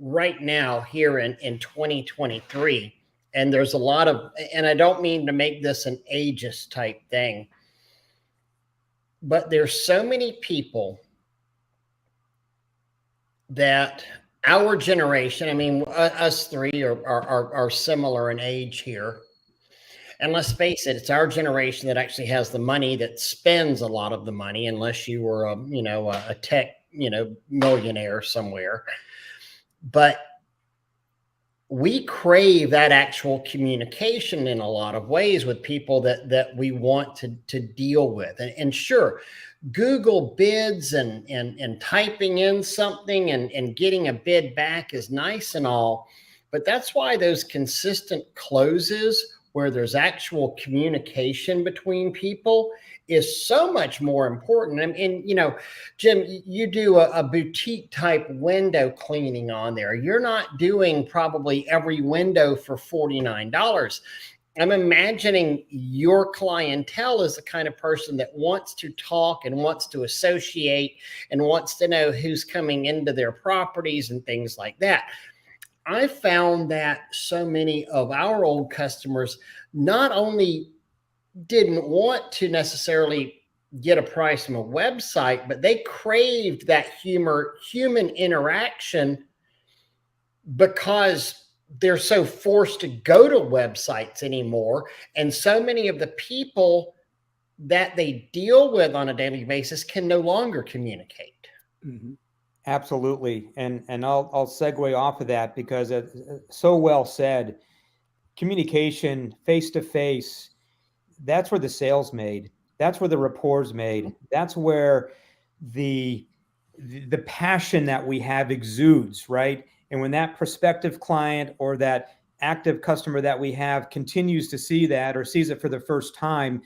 right now here in 2023, and there's a lot of, and I don't mean to make this an ageist type thing, but there's so many people that our generation, I mean, us three are similar in age here. And let's face it, it's our generation that actually has the money, that spends a lot of the money, unless you were a tech, millionaire somewhere. But we crave that actual communication in a lot of ways with people that we want to deal with. And sure, Google bids and typing in something and getting a bid back is nice and all, but that's why those consistent closes where there's actual communication between people is so much more important. And Jim, you do a boutique type window cleaning on there. You're not doing probably every window for $49. I'm imagining your clientele is the kind of person that wants to talk and wants to associate and wants to know who's coming into their properties and things like that. I found that so many of our old customers not only didn't want to necessarily get a price from a website, but they craved that human interaction because they're so forced to go to websites anymore. And so many of the people that they deal with on a daily basis can no longer communicate. Absolutely. And I'll segue off of that because it's so well said. Communication face to face, that's where the sale's made. That's where the rapport is made. That's where the passion that we have exudes, right? And when that prospective client or that active customer that we have continues to see that or sees it for the first time,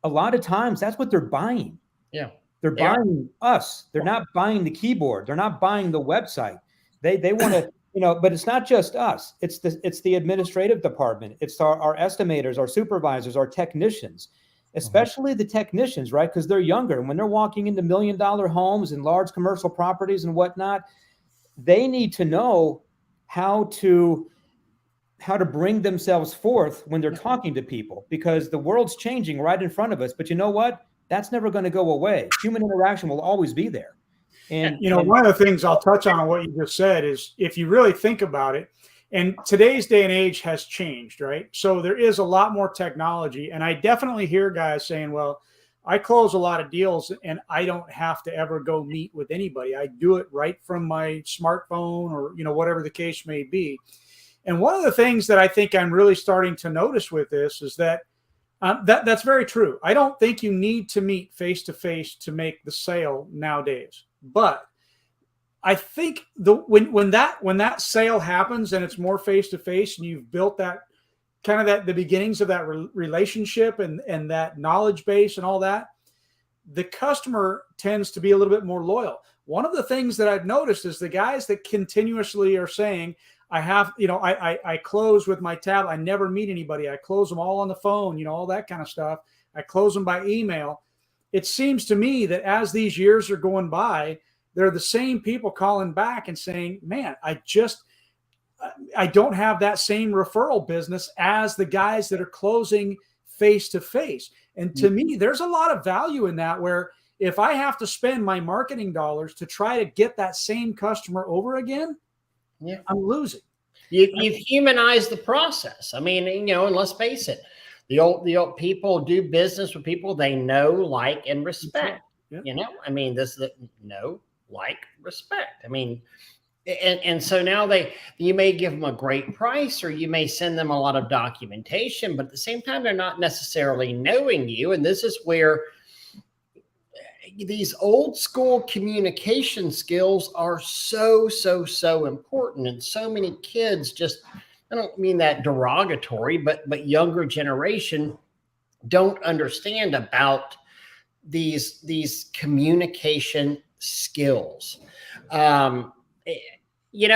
a lot of times that's what they're buying. Yeah. They're buying us. They're not buying the keyboard. They're not buying the website. They want to, but it's not just us. It's the administrative department. It's our estimators, our supervisors, our technicians, especially the technicians, right? Because they're younger. And when they're walking into $1 million homes and large commercial properties and whatnot, they need to know how to bring themselves forth when they're talking to people, because the world's changing right in front of us. But you know what? That's never going to go away. Human interaction will always be there. And one of the things I'll touch on what you just said is, if you really think about it, and today's day and age has changed, right? So there is a lot more technology. And I definitely hear guys saying, well, I close a lot of deals and I don't have to ever go meet with anybody. I do it right from my smartphone or, whatever the case may be. And one of the things that I think I'm really starting to notice with this is that that's very true. I don't think you need to meet face to face to make the sale nowadays. But I think when that sale happens and it's more face to face, and you've built that kind of the beginnings of that relationship and that knowledge base and all that, the customer tends to be a little bit more loyal. One of the things that I've noticed is the guys that continuously are saying, I close with my tab. I never meet anybody. I close them all on the phone, all that kind of stuff. I close them by email. It seems to me that as these years are going by, they're the same people calling back and saying, man, I don't have that same referral business as the guys that are closing face to face. And to me, there's a lot of value in that, where if I have to spend my marketing dollars to try to get that same customer over again, I'm losing. You've humanized the process. I mean, and let's face it, the old people do business with people they know, like, and respect. Yeah. I mean, this is know, like, respect. I mean, and so now you may give them a great price, or you may send them a lot of documentation, but at the same time, they're not necessarily knowing you. And this is where these old school communication skills are so important. And so many kids just, I don't mean that derogatory, but younger generation don't understand about these communication skills. Here we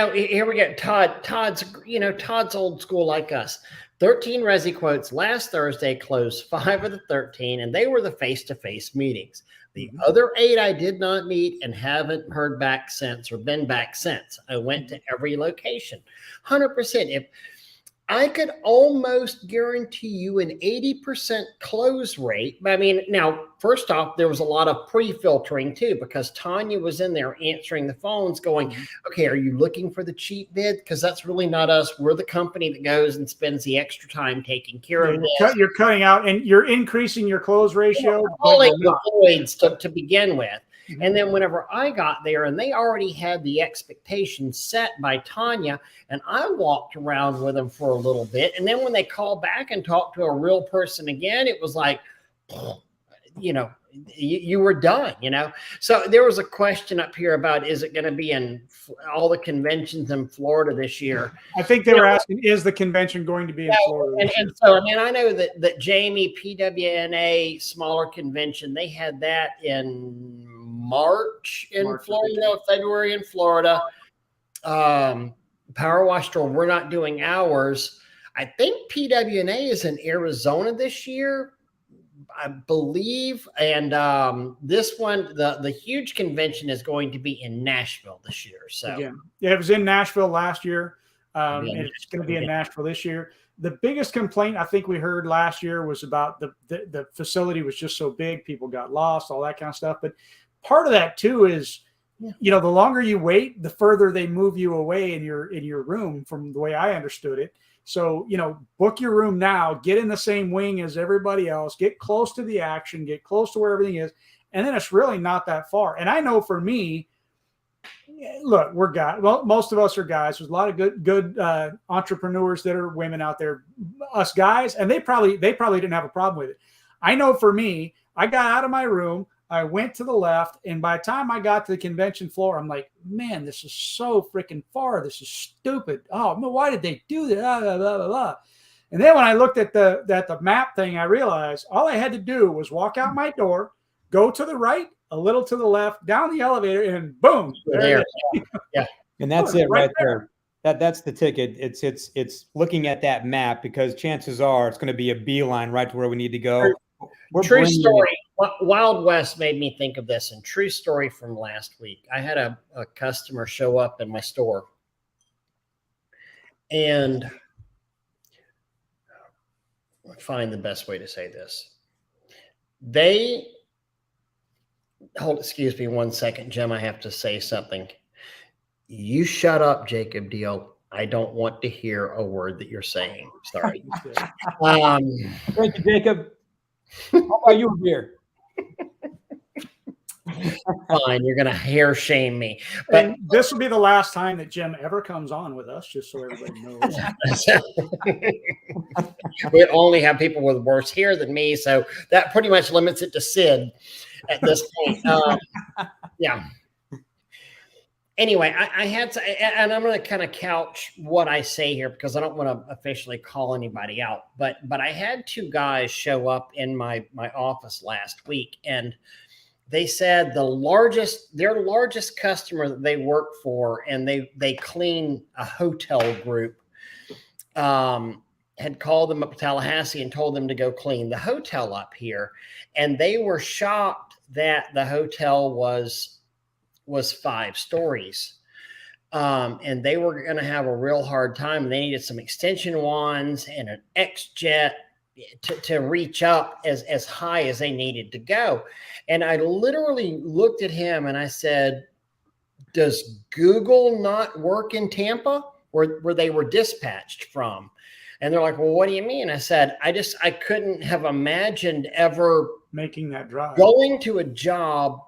go. Todd's old school like us. 13 Resi quotes last Thursday closed 5 of the 13, and they were the face-to-face meetings. The other 8 I did not meet and haven't heard back since, or been back since. I went to every location. 100%. If I could almost guarantee you an 80% close rate. I mean, now, first off, there was a lot of pre-filtering too, because Tanya was in there answering the phones going, okay, are you looking for the cheap bid? Because that's really not us. We're the company that goes and spends the extra time taking care of this. You're cutting out and you're increasing your close ratio. Pulling the voids to begin with. And then whenever I got there, and they already had the expectations set by Tanya, and I walked around with them for a little bit. And then when they called back and talked to a real person again, it was like, you were done, So there was a question up here about, is it going to be in all the conventions in Florida this year? I think they were asking, is the convention going to be in Florida? And so, I mean, I know that Jamie, PWNA, smaller convention, they had that in March in Florida, February in Florida. Power Wash Store, we're not doing ours. I think PWNA is in Arizona this year, I believe. And this one, the huge convention is going to be in Nashville this year. So it was in Nashville last year. And it's going to be in Nashville this year. The biggest complaint I think we heard last year was about the facility was just so big, people got lost, all that kind of stuff. But part of that too is, the longer you wait, the further they move you away in your room, from the way I understood it. So, book your room now, get in the same wing as everybody else, get close to the action, get close to where everything is. And then it's really not that far. And I know for me, look, we're guys. Well, most of us are guys. There's a lot of good entrepreneurs that are women out there, us guys, and they probably didn't have a problem with it. I know for me, I got out of my room. I went to the left, and by the time I got to the convention floor, I'm like, man, this is so freaking far. This is stupid. Oh, man, why did they do that? Blah, blah, blah, blah, blah. And then when I looked at the map thing, I realized all I had to do was walk out my door, go to the right, a little to the left, down the elevator, and boom, there. Yeah. And that's it right there. That's the ticket. It's looking at that map, because chances are it's going to be a beeline right to where we need to go. True story. Wild West made me think of this, and true story from last week. I had a customer show up in my store, and I'll find the best way to say this. Excuse me 1 second, Jim. I have to say something. You shut up, Jacob Deal. I don't want to hear a word that you're saying. Sorry. Thank you, Jacob. How about you here? Fine, you're gonna hair shame me. But and this will be the last time that Jim ever comes on with us, just so everybody knows. We only have people with worse hair than me, so that pretty much limits it to Sid at this point. Yeah. Anyway, I had to, and I'm going to kind of couch what I say here because I don't want to officially call anybody out. But I had two guys show up in my office last week, and they said their largest customer that they work for, and they clean a hotel group, had called them up to Tallahassee and told them to go clean the hotel up here, and they were shocked that the hotel was 5 stories. And they were going to have a real hard time. They needed some extension wands and an X-Jet to reach up as high as they needed to go. And I literally looked at him and I said, does Google not work in Tampa where they were dispatched from? And they're like, well, what do you mean? I said, I couldn't have imagined ever making that drive, going to a job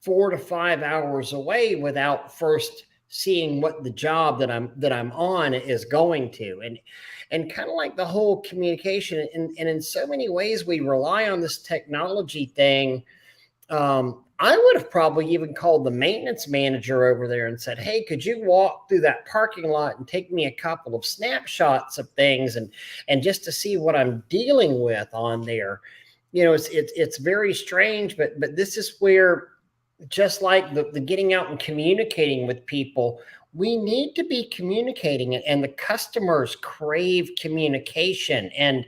4 to 5 hours away without first seeing what the job that I'm on is going to, and kind of like the whole communication, and in so many ways we rely on this technology thing. I would have probably even called the maintenance manager over there and said, hey, could you walk through that parking lot and take me a couple of snapshots of things and just to see what I'm dealing with on there. You know, it's very strange, but this is where, just like the getting out and communicating with people, we need to be communicating, and the customers crave communication. And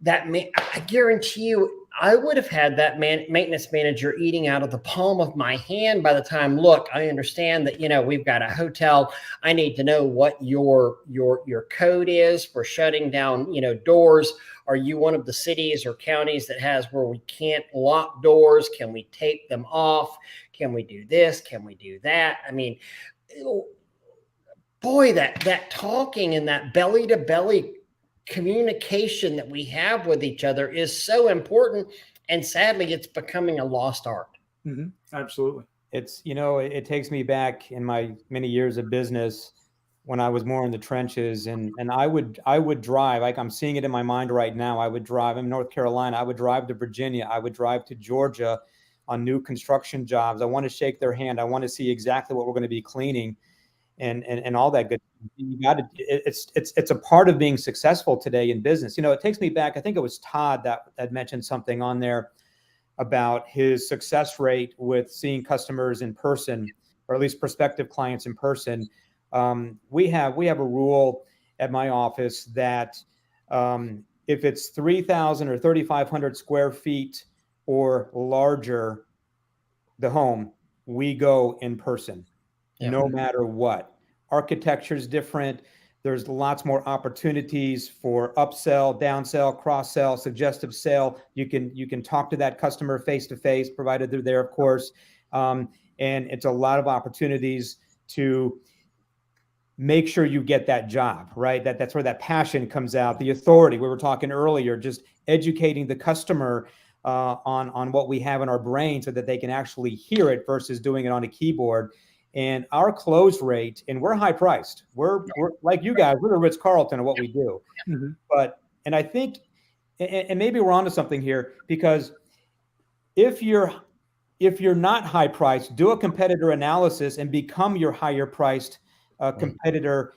that I guarantee you, I would have had that maintenance manager eating out of the palm of my hand by the time, look, I understand that, you know, we've got a hotel. I need to know what your code is for shutting down, you know, doors. Are you one of the cities or counties that has where we can't lock doors? Can we tape them off? Can we do this? Can we do that? I mean, boy, that talking and that belly to belly communication that we have with each other is so important. And sadly, it's becoming a lost art. Mm-hmm. Absolutely. It's, you know, it takes me back in my many years of business when I was more in the trenches, and I would drive, like I'm seeing it in my mind right now. I would drive in North Carolina. I would drive to Virginia. I would drive to Georgia on new construction jobs. I want to shake their hand. I want to see exactly what we're going to be cleaning and all that good. You got to, it's a part of being successful today in business. You know, it takes me back. I think it was Todd that had mentioned something on there about his success rate with seeing customers in person, or at least prospective clients in person. We have a rule at my office that if it's 3,000 or 3,500 square feet or larger, the home, we go in person, no matter what. Architecture is different. There's lots more opportunities for upsell, downsell, cross-sell, suggestive sale. You can talk to that customer face to face, provided they're there, of course. And it's a lot of opportunities to make sure you get that job, right? That's where that passion comes out. The authority, we were talking earlier, just educating the customer on what we have in our brain so that they can actually hear it versus doing it on a keyboard. And our close rate, and we're high priced. We're like you guys, we're the Ritz-Carlton of what we do. Mm-hmm. And I think and maybe we're onto something here, because if you're not high priced, do a competitor analysis and become your higher priced competitor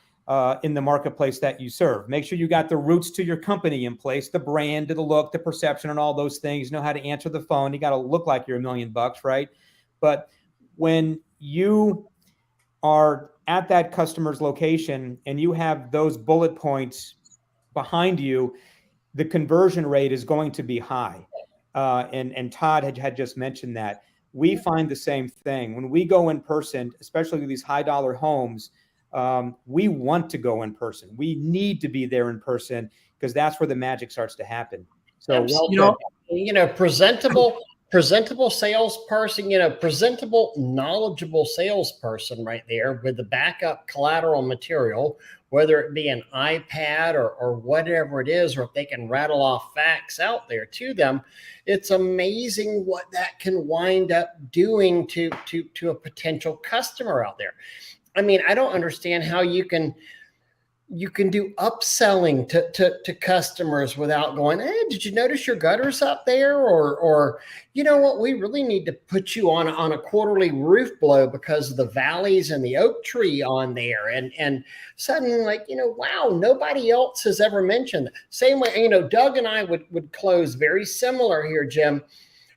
in the marketplace that you serve. Make sure you got the roots to your company in place, the brand, the look, the perception, and all those things. Know how to answer the phone. You got to look like you're $1 million, right? But when you are at that customer's location and you have those bullet points behind you, the conversion rate is going to be high. And Todd had just mentioned that. We find the same thing when we go in person, especially with these high dollar homes. We want to go in person. We need to be there in person, because that's where the magic starts to happen. So, presentable salesperson, presentable, knowledgeable salesperson right there with the backup collateral material, whether it be an iPad or whatever it is, or if they can rattle off facts out there to them. It's amazing what that can wind up doing to a potential customer out there. I mean, I don't understand how you can do upselling to customers without going, hey, did you notice your gutters up there? Or you know what, we really need to put you on a quarterly roof blow because of the valleys and the oak tree on there. And suddenly, like, wow, nobody else has ever mentioned that. Same way, Doug and I would close very similar here, Jim,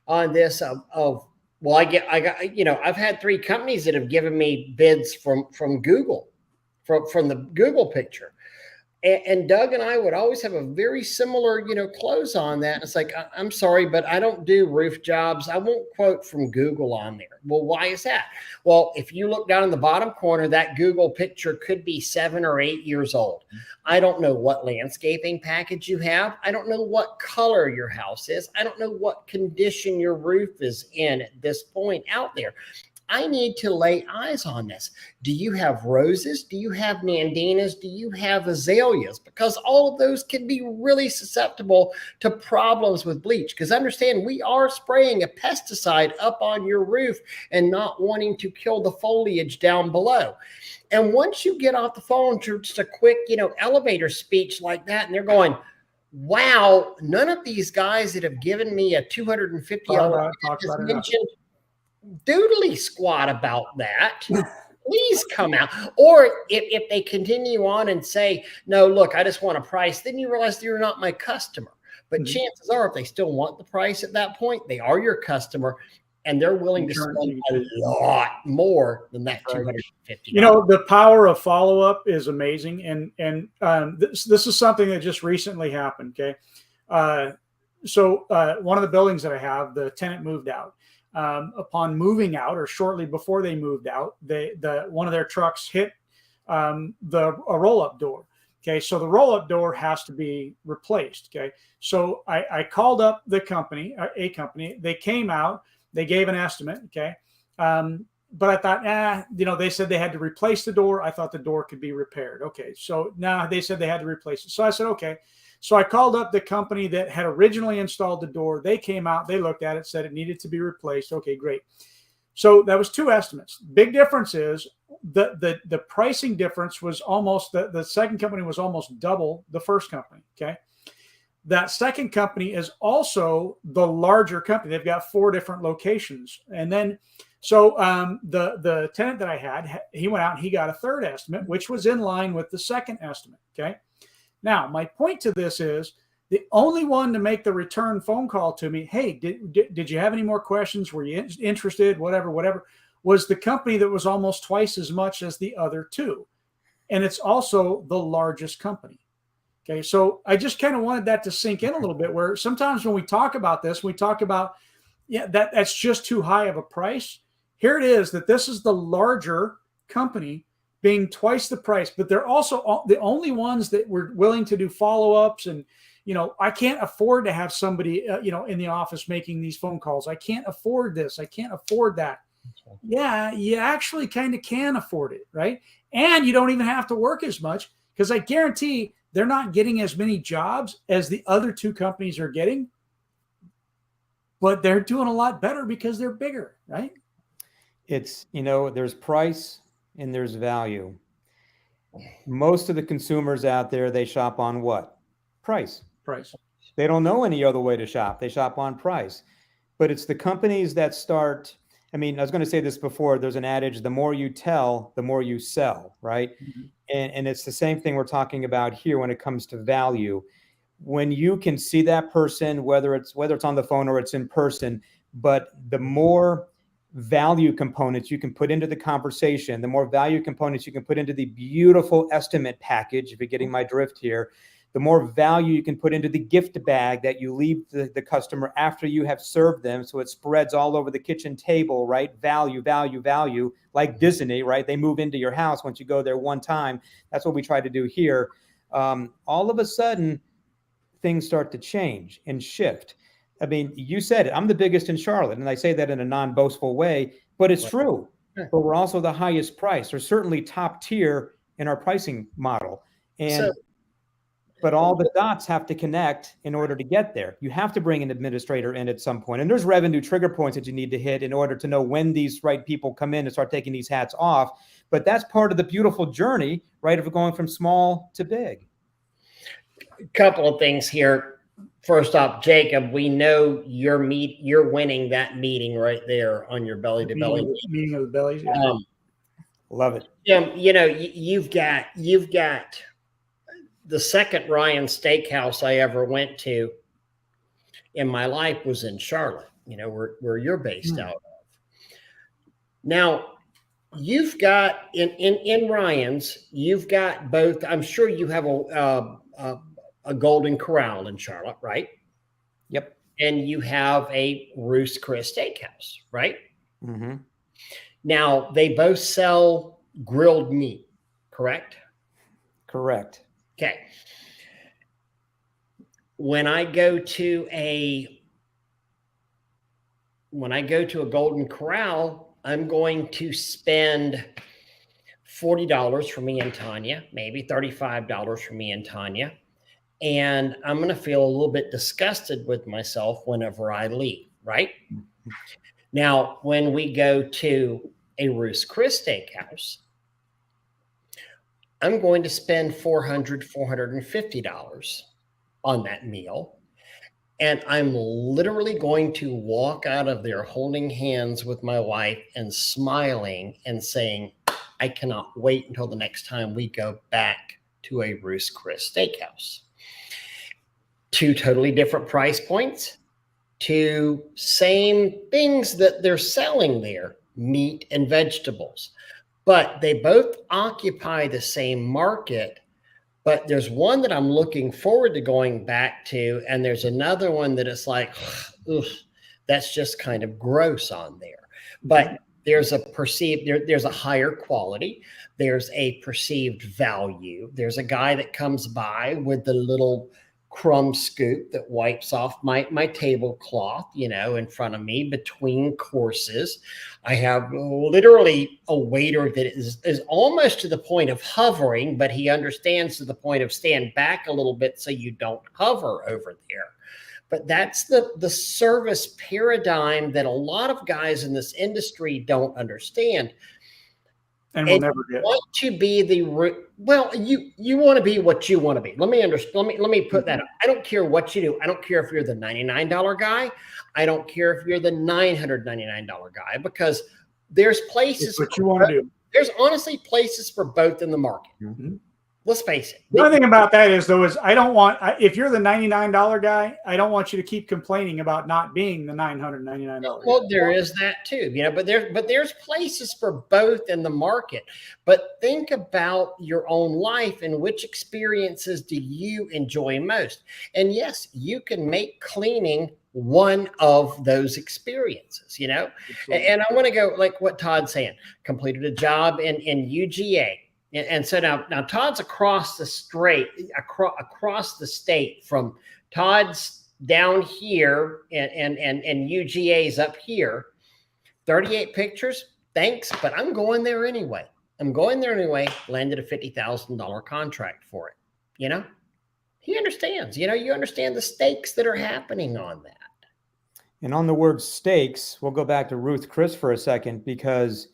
on this well, I've had 3 companies that have given me bids from Google, from the Google picture. And Doug and I would always have a very similar, close on that. It's like, I'm sorry, but I don't do roof jobs. I won't quote from Google on there. Well, why is that? Well, if you look down in the bottom corner, that Google picture could be 7 or 8 years old. I don't know what landscaping package you have. I don't know what color your house is. I don't know what condition your roof is in at this point out there. I need to lay eyes on this. Do you have roses? Do you have nandinas? Do you have azaleas? Because all of those can be really susceptible to problems with bleach. Because understand, we are spraying a pesticide up on your roof and not wanting to kill the foliage down below. And once you get off the phone to just a quick, elevator speech like that, and they're going, wow, none of these guys that have given me a $250 has mentioned doodly squat about that. Please come out. Or if they continue on and say, no, look, I just want a price, then you realize you're not my customer. But chances are, if they still want the price at that point, they are your customer, and they're willing to spend a lot more than that $250. The power of follow-up is amazing. And this is something that just recently happened. Okay. So one of the buildings that I have, the tenant moved out. Upon moving out, or shortly before they moved out, one of their trucks hit a roll-up door. Okay, so the roll-up door has to be replaced. Okay, so I called up a company. They came out. They gave an estimate. Okay, but I thought, they said they had to replace the door. I thought the door could be repaired. Okay, so now they said they had to replace it. So I said, okay. So I called up the company that had originally installed the door. They came out, they looked at it, said it needed to be replaced. Okay, great. So that was 2 estimates. Big difference is the pricing difference was almost, the second company was almost double the first company. Okay. That second company is also the larger company. They've got 4 different locations. And then, so the tenant that I had, he went out and he got a third estimate, which was in line with the second estimate. Okay. Now, my point to this is the only one to make the return phone call to me, hey, did you have any more questions? Were you interested? Whatever, was the company that was almost twice as much as the other 2. And it's also the largest company. Okay, so I just kind of wanted that to sink in a little bit, where sometimes when we talk about this, we talk about, that's just too high of a price. Here it is, that this is the larger company being twice the price, but they're also the only ones that were willing to do follow-ups. And, I can't afford to have somebody, in the office making these phone calls. I can't afford this. I can't afford that. Yeah, you actually kind of can afford it, right? And you don't even have to work as much, because I guarantee they're not getting as many jobs as the other 2 companies are getting, but they're doing a lot better because they're bigger, right? It's, there's price and there's value. Most of the consumers out there, they shop on what? Price. They don't know any other way to shop. They shop on price. But it's the companies that start. I mean, I was going to say this before. There's an adage: the more you tell, the more you sell, right? Mm-hmm. And it's the same thing we're talking about here when it comes to value. When you can see that person, whether it's on the phone or it's in person, but the more value components you can put into the conversation, the more value components you can put into the beautiful estimate package, if you're getting my drift here, the more value you can put into the gift bag that you leave the customer after you have served them. So it spreads all over the kitchen table, right? Value, value, value, like Disney, right? They move into your house once you go there one time. That's what we try to do here. All of a sudden, things start to change and shift. I mean, you said it. I'm the biggest in Charlotte, and I say that in a non-boastful way, but it's true. But we're also the highest price, or certainly top tier in our pricing model. And but all the dots have to connect in order to get there. You have to bring an administrator in at some point. And there's revenue trigger points that you need to hit in order to know when these right people come in and start taking these hats off. But that's part of the beautiful journey, right, of going from small to big. A couple of things here. First off, Jacob, we know you're winning that meeting right there on your belly to belly meeting of the bellies. Yeah. Love it. You know, you've got the second Ryan Steakhouse I ever went to in my life was in Charlotte, you know, where you're based out of. Now, you've got in Ryan's, you've got both. I'm sure you have a Golden Corral in Charlotte, right? Yep. And you have a Ruth's Chris Steakhouse, right? Mm-hmm. Now, they both sell grilled meat, correct? Correct. Okay. When I go to a Golden Corral, I'm going to spend $40 for me and Tanya, maybe $35 for me and Tanya. And I'm going to feel a little bit disgusted with myself whenever I leave, right? Now, when we go to a Ruth's Chris Steakhouse, I'm going to spend $450 on that meal. And I'm literally going to walk out of there holding hands with my wife and smiling and saying, I cannot wait until the next time we go back to a Ruth's Chris Steakhouse. Two totally different price points, two same things that they're selling there, meat and vegetables. But they both occupy the same market, but there's one that I'm looking forward to going back to, and there's another one that it's like, ugh, that's just kind of gross on there. But there's a perceived, there's a higher quality, there's a perceived value. There's a guy that comes by with the little crumb scoop that wipes off my tablecloth, you know, in front of me between courses. I have literally a waiter that is almost to the point of hovering, but he understands to the point of stand back a little bit so you don't hover over there. But that's the service paradigm that a lot of guys in this industry don't understand. And we'll never get. Want to be you want to be what you want to be. Let me put that up. I don't care what you do. I don't care if you're the $99 guy. I don't care if you're the $999 guy, because there's places. It's what you want to do. There's honestly places for both in the market. Mm-hmm. Let's face it. The only thing about that is, though, is I don't want, if you're the $99 guy, I don't want you to keep complaining about not being the $999. Well, there is that too, you know, but there's places for both in the market. But think about your own life and which experiences do you enjoy most? And yes, you can make cleaning one of those experiences, you know. Absolutely. And I want to go like what Todd's saying, completed a job in UGA. And so now Todd's across the state from Todd's down here and UGA's up here. 38 pictures, thanks, but I'm going there anyway. Landed a $50,000 contract for it. You know, he understands. You know, you understand the stakes that are happening on that. And on the word stakes, we'll go back to Ruth Chris for a second, because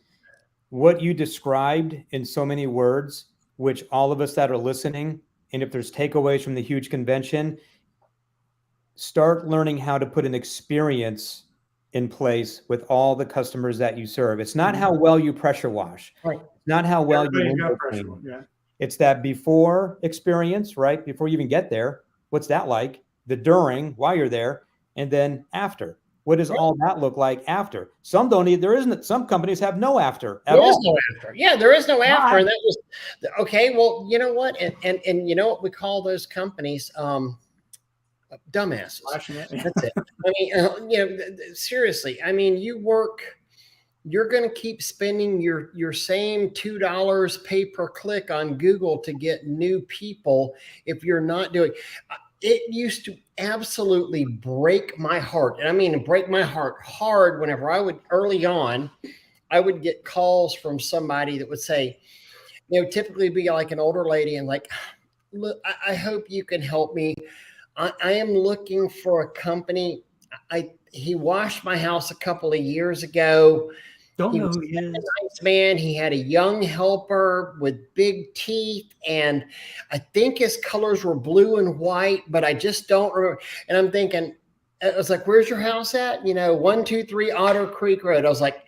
what you described in so many words, which all of us that are listening, and if there's takeaways from the huge convention, start learning how to put an experience in place with all the customers that you serve. It's not how well you pressure wash. Right. It's not how well you Everybody's got window pressure. clean. Yeah. It's that before experience, right? Before you even get there, what's that like? The during, while you're there, and then after. What does all that look like after? Some don't need, there isn't, some companies have no after at all. There is no after. Yeah, there is no after. Why? And that was okay. Well, you know what? And you know what we call those companies? Dumbasses. That's it. I mean, you know, seriously. I mean, you're going to keep spending your same $2 pay per click on Google to get new people if you're not doing. It used to absolutely break my heart, and I mean break my heart hard. Whenever I would early on, I would get calls from somebody that would say, you know, typically be like an older lady, and like, look, I hope you can help me. I am looking for a company. He washed my house a couple of years ago. Don't He know was who he is. a nice man. He had a young helper with big teeth, and I think his colors were blue and white, but I just don't remember. And I'm thinking, I was like, "Where's your house at?" You know, 123 Otter Creek Road. I was like,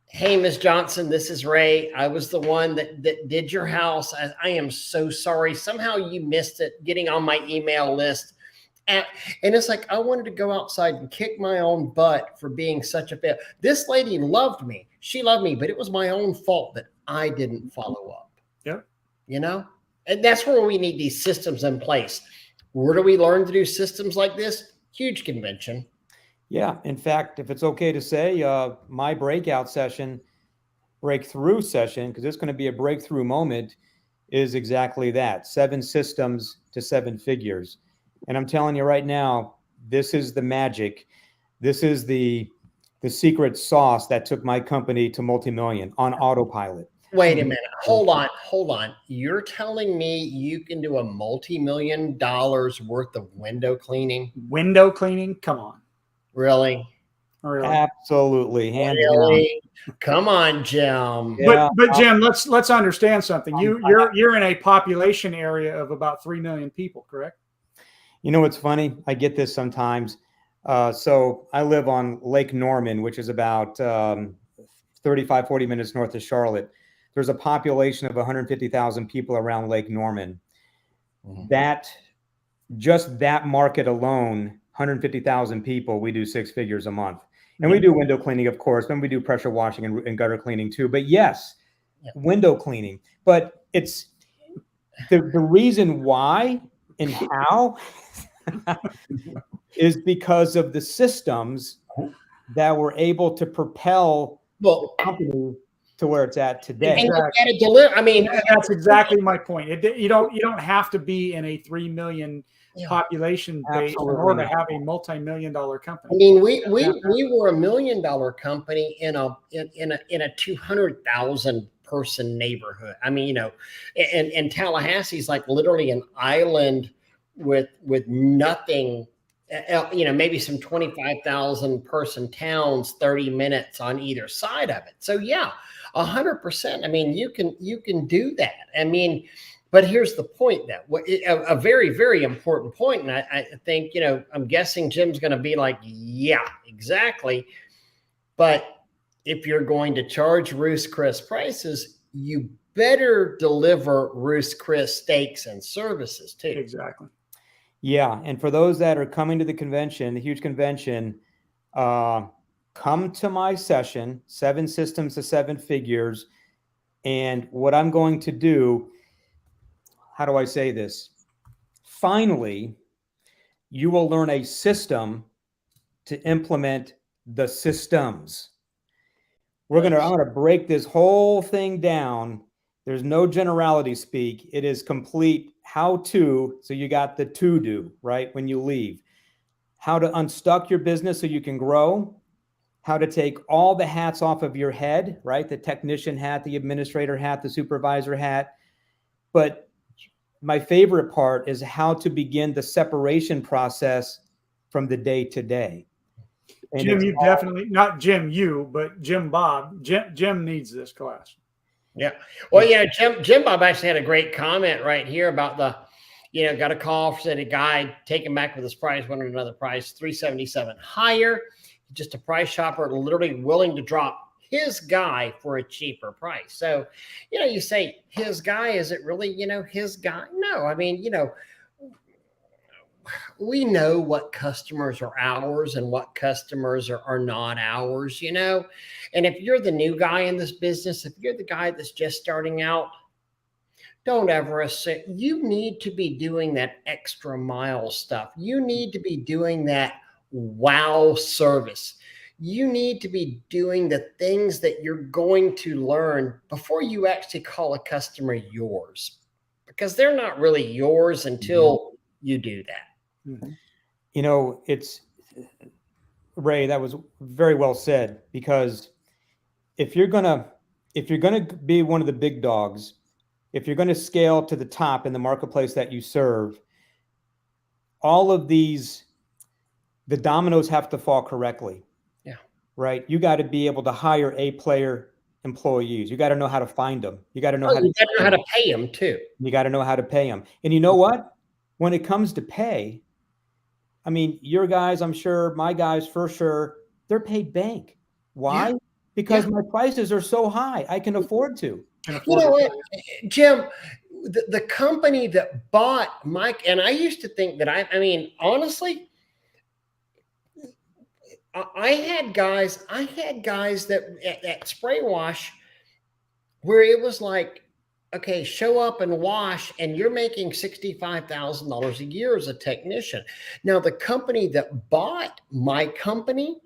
"Hey, Miss Johnson, this is Ray. I was the one that did your house. I am so sorry. Somehow you missed it getting on my email list." And it's like, I wanted to go outside and kick my own butt for being such a fail. This lady loved me. She loved me, but it was my own fault that I didn't follow up. Yep. You know, and that's where we need these systems in place. Where do we learn to do systems like this? Huge convention. Yeah. In fact, if it's okay to say, my breakout session, breakthrough session, because it's going to be a breakthrough moment, is exactly that: 7 systems to 7 figures. And I'm telling you right now, this is the magic. This is the secret sauce that took my company to multi-million on autopilot. Wait a minute. Hold on. You're telling me you can do a multi-million dollars worth of window cleaning? Window cleaning? Come on. Really? Really? Absolutely. Hands Really? Come on, Jim. Yeah. But Jim, let's understand something. You're in a population area of about 3 million people, correct? You know what's funny? I get this sometimes. So I live on Lake Norman, which is about 35, 40 minutes north of Charlotte. There's a population of 150,000 people around Lake Norman. That just that market alone, 150,000 people, we do 6 figures a month. And we do window cleaning, of course, then we do pressure washing and gutter cleaning too. But yes, window cleaning. But it's the reason why and how is because of the systems that were able to propel the company to where it's at today. And you gotta deliver. I mean, that's exactly my point. You don't have to be in a 3 million population base in order to have a multi-million-dollar company. I mean, we were a $1 million company in a 200,000 person neighborhood. I mean, you know, and Tallahassee's like literally an island with nothing. You know, maybe some 25,000 person towns, 30 minutes on either side of it. So yeah, 100%. I mean, you can do that. I mean, but here's the point that a very, very important point. And I think, you know, I'm guessing Jim's going to be like, yeah, exactly. But if you're going to charge Ruth's Chris prices, you better deliver Ruth's Chris steaks and services too. Exactly. Yeah. And for those that are coming to the convention, the huge convention, come to my session, 7 systems to 7 figures. And what I'm going to do, how do I say this? Finally, you will learn a system to implement the systems. I'm going to break this whole thing down. There's no generality speak. It is complete how to. So you got the to do, right? When you leave, how to unstuck your business so you can grow, how to take all the hats off of your head, right? The technician hat, the administrator hat, the supervisor hat. But my favorite part is how to begin the separation process from the day to day. And Jim, you definitely, not Jim, but Jim Bob. Jim needs this class. Yeah. Well, yeah, Jim Bob actually had a great comment right here about got a call, said a guy taken back with his price, wanted another price, $377 higher. Just a price shopper, literally willing to drop his guy for a cheaper price. So, you say his guy, is it really, his guy? No, I mean, we know what customers are ours and what customers are not ours, and if you're the new guy in this business, if you're the guy that's just starting out, don't ever assume. You need to be doing that extra mile stuff. You need to be doing that wow service. You need to be doing the things that you're going to learn before you actually call a customer yours, because they're not really yours until you do that. Mm-hmm. It's Ray, that was very well said, because if you're going to be one of the big dogs, if you're going to scale to the top in the marketplace that you serve, all of the dominoes have to fall correctly. Right? You got to be able to hire A-player employees. You got to know how to find them. You got to know how to pay them too. You got to know how to pay them. And you know what? When it comes to pay, I mean, your guys, I'm sure, my guys for sure, they're paid bank. Why? Yeah. Because my prices are so high. I can afford to. You know what, Jim? The company that bought Mike, and I used to think that I mean, honestly, I had guys that at Spray Wash where it was like, okay, show up and wash, and you're making $65,000 a year as a technician. Now, the company that bought my company,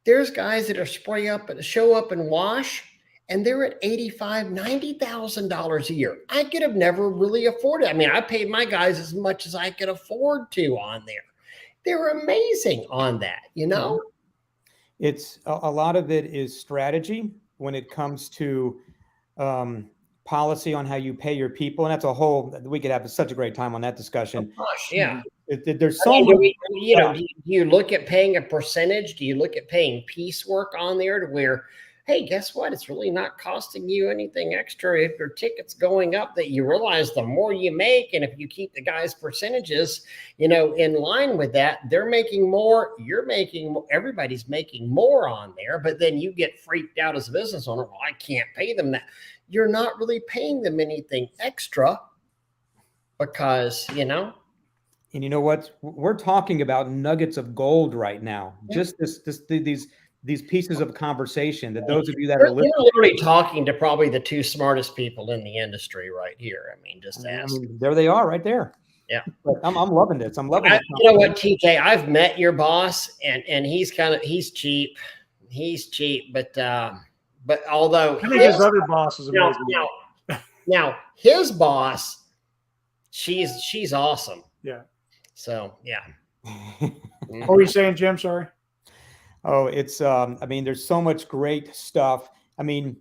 there's guys that are show up and wash, and they're at $85,000, $90,000 a year. I could have never really afforded it. I mean, I paid my guys as much as I could afford to on there. They're amazing on that, It's a lot of it is strategy when it comes to policy on how you pay your people. And that's we could have such a great time on that discussion. Oh, gosh, yeah. There's so much. Do you look at paying a percentage? Do you look at paying piecework on there to where, hey, guess what? It's really not costing you anything extra if your ticket's going up, that you realize the more you make, and if you keep the guys' percentages, in line with that, they're making more, you're making more, everybody's making more on there, but then you get freaked out as a business owner. Well, I can't pay them that. You're not really paying them anything extra because, And you know what? We're talking about nuggets of gold right now. Just these pieces of conversation that those of you that are listening, we're literally talking to probably the two smartest people in the industry right here. I mean, just ask. There they are right there. Yeah. I'm loving this. I'm loving it. You know what, TK, I've met your boss, and he's cheap. He's cheap, but although I think his other boss is amazing. Now his boss, she's awesome. Yeah. So yeah. What were you saying, Jim? Sorry. Oh, it's, there's so much great stuff. I mean,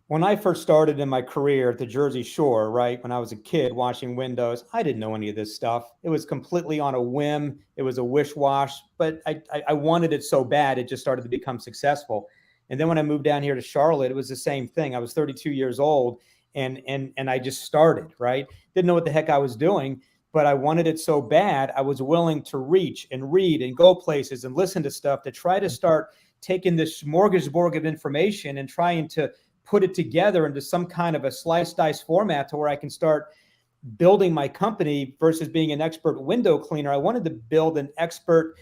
when I first started in my career at the Jersey Shore, right, when I was a kid washing windows, I didn't know any of this stuff. It was completely on a whim. It was a wish-wash, but I wanted it so bad, it just started to become successful. And then when I moved down here to Charlotte, it was the same thing. I was 32 years old, and I just started, right? Didn't know what the heck I was doing. But I wanted it so bad, I was willing to reach and read and go places and listen to stuff to try to start taking this smorgasbord of information and trying to put it together into some kind of a slice dice format to where I can start building my company versus being an expert window cleaner. I wanted to build an expert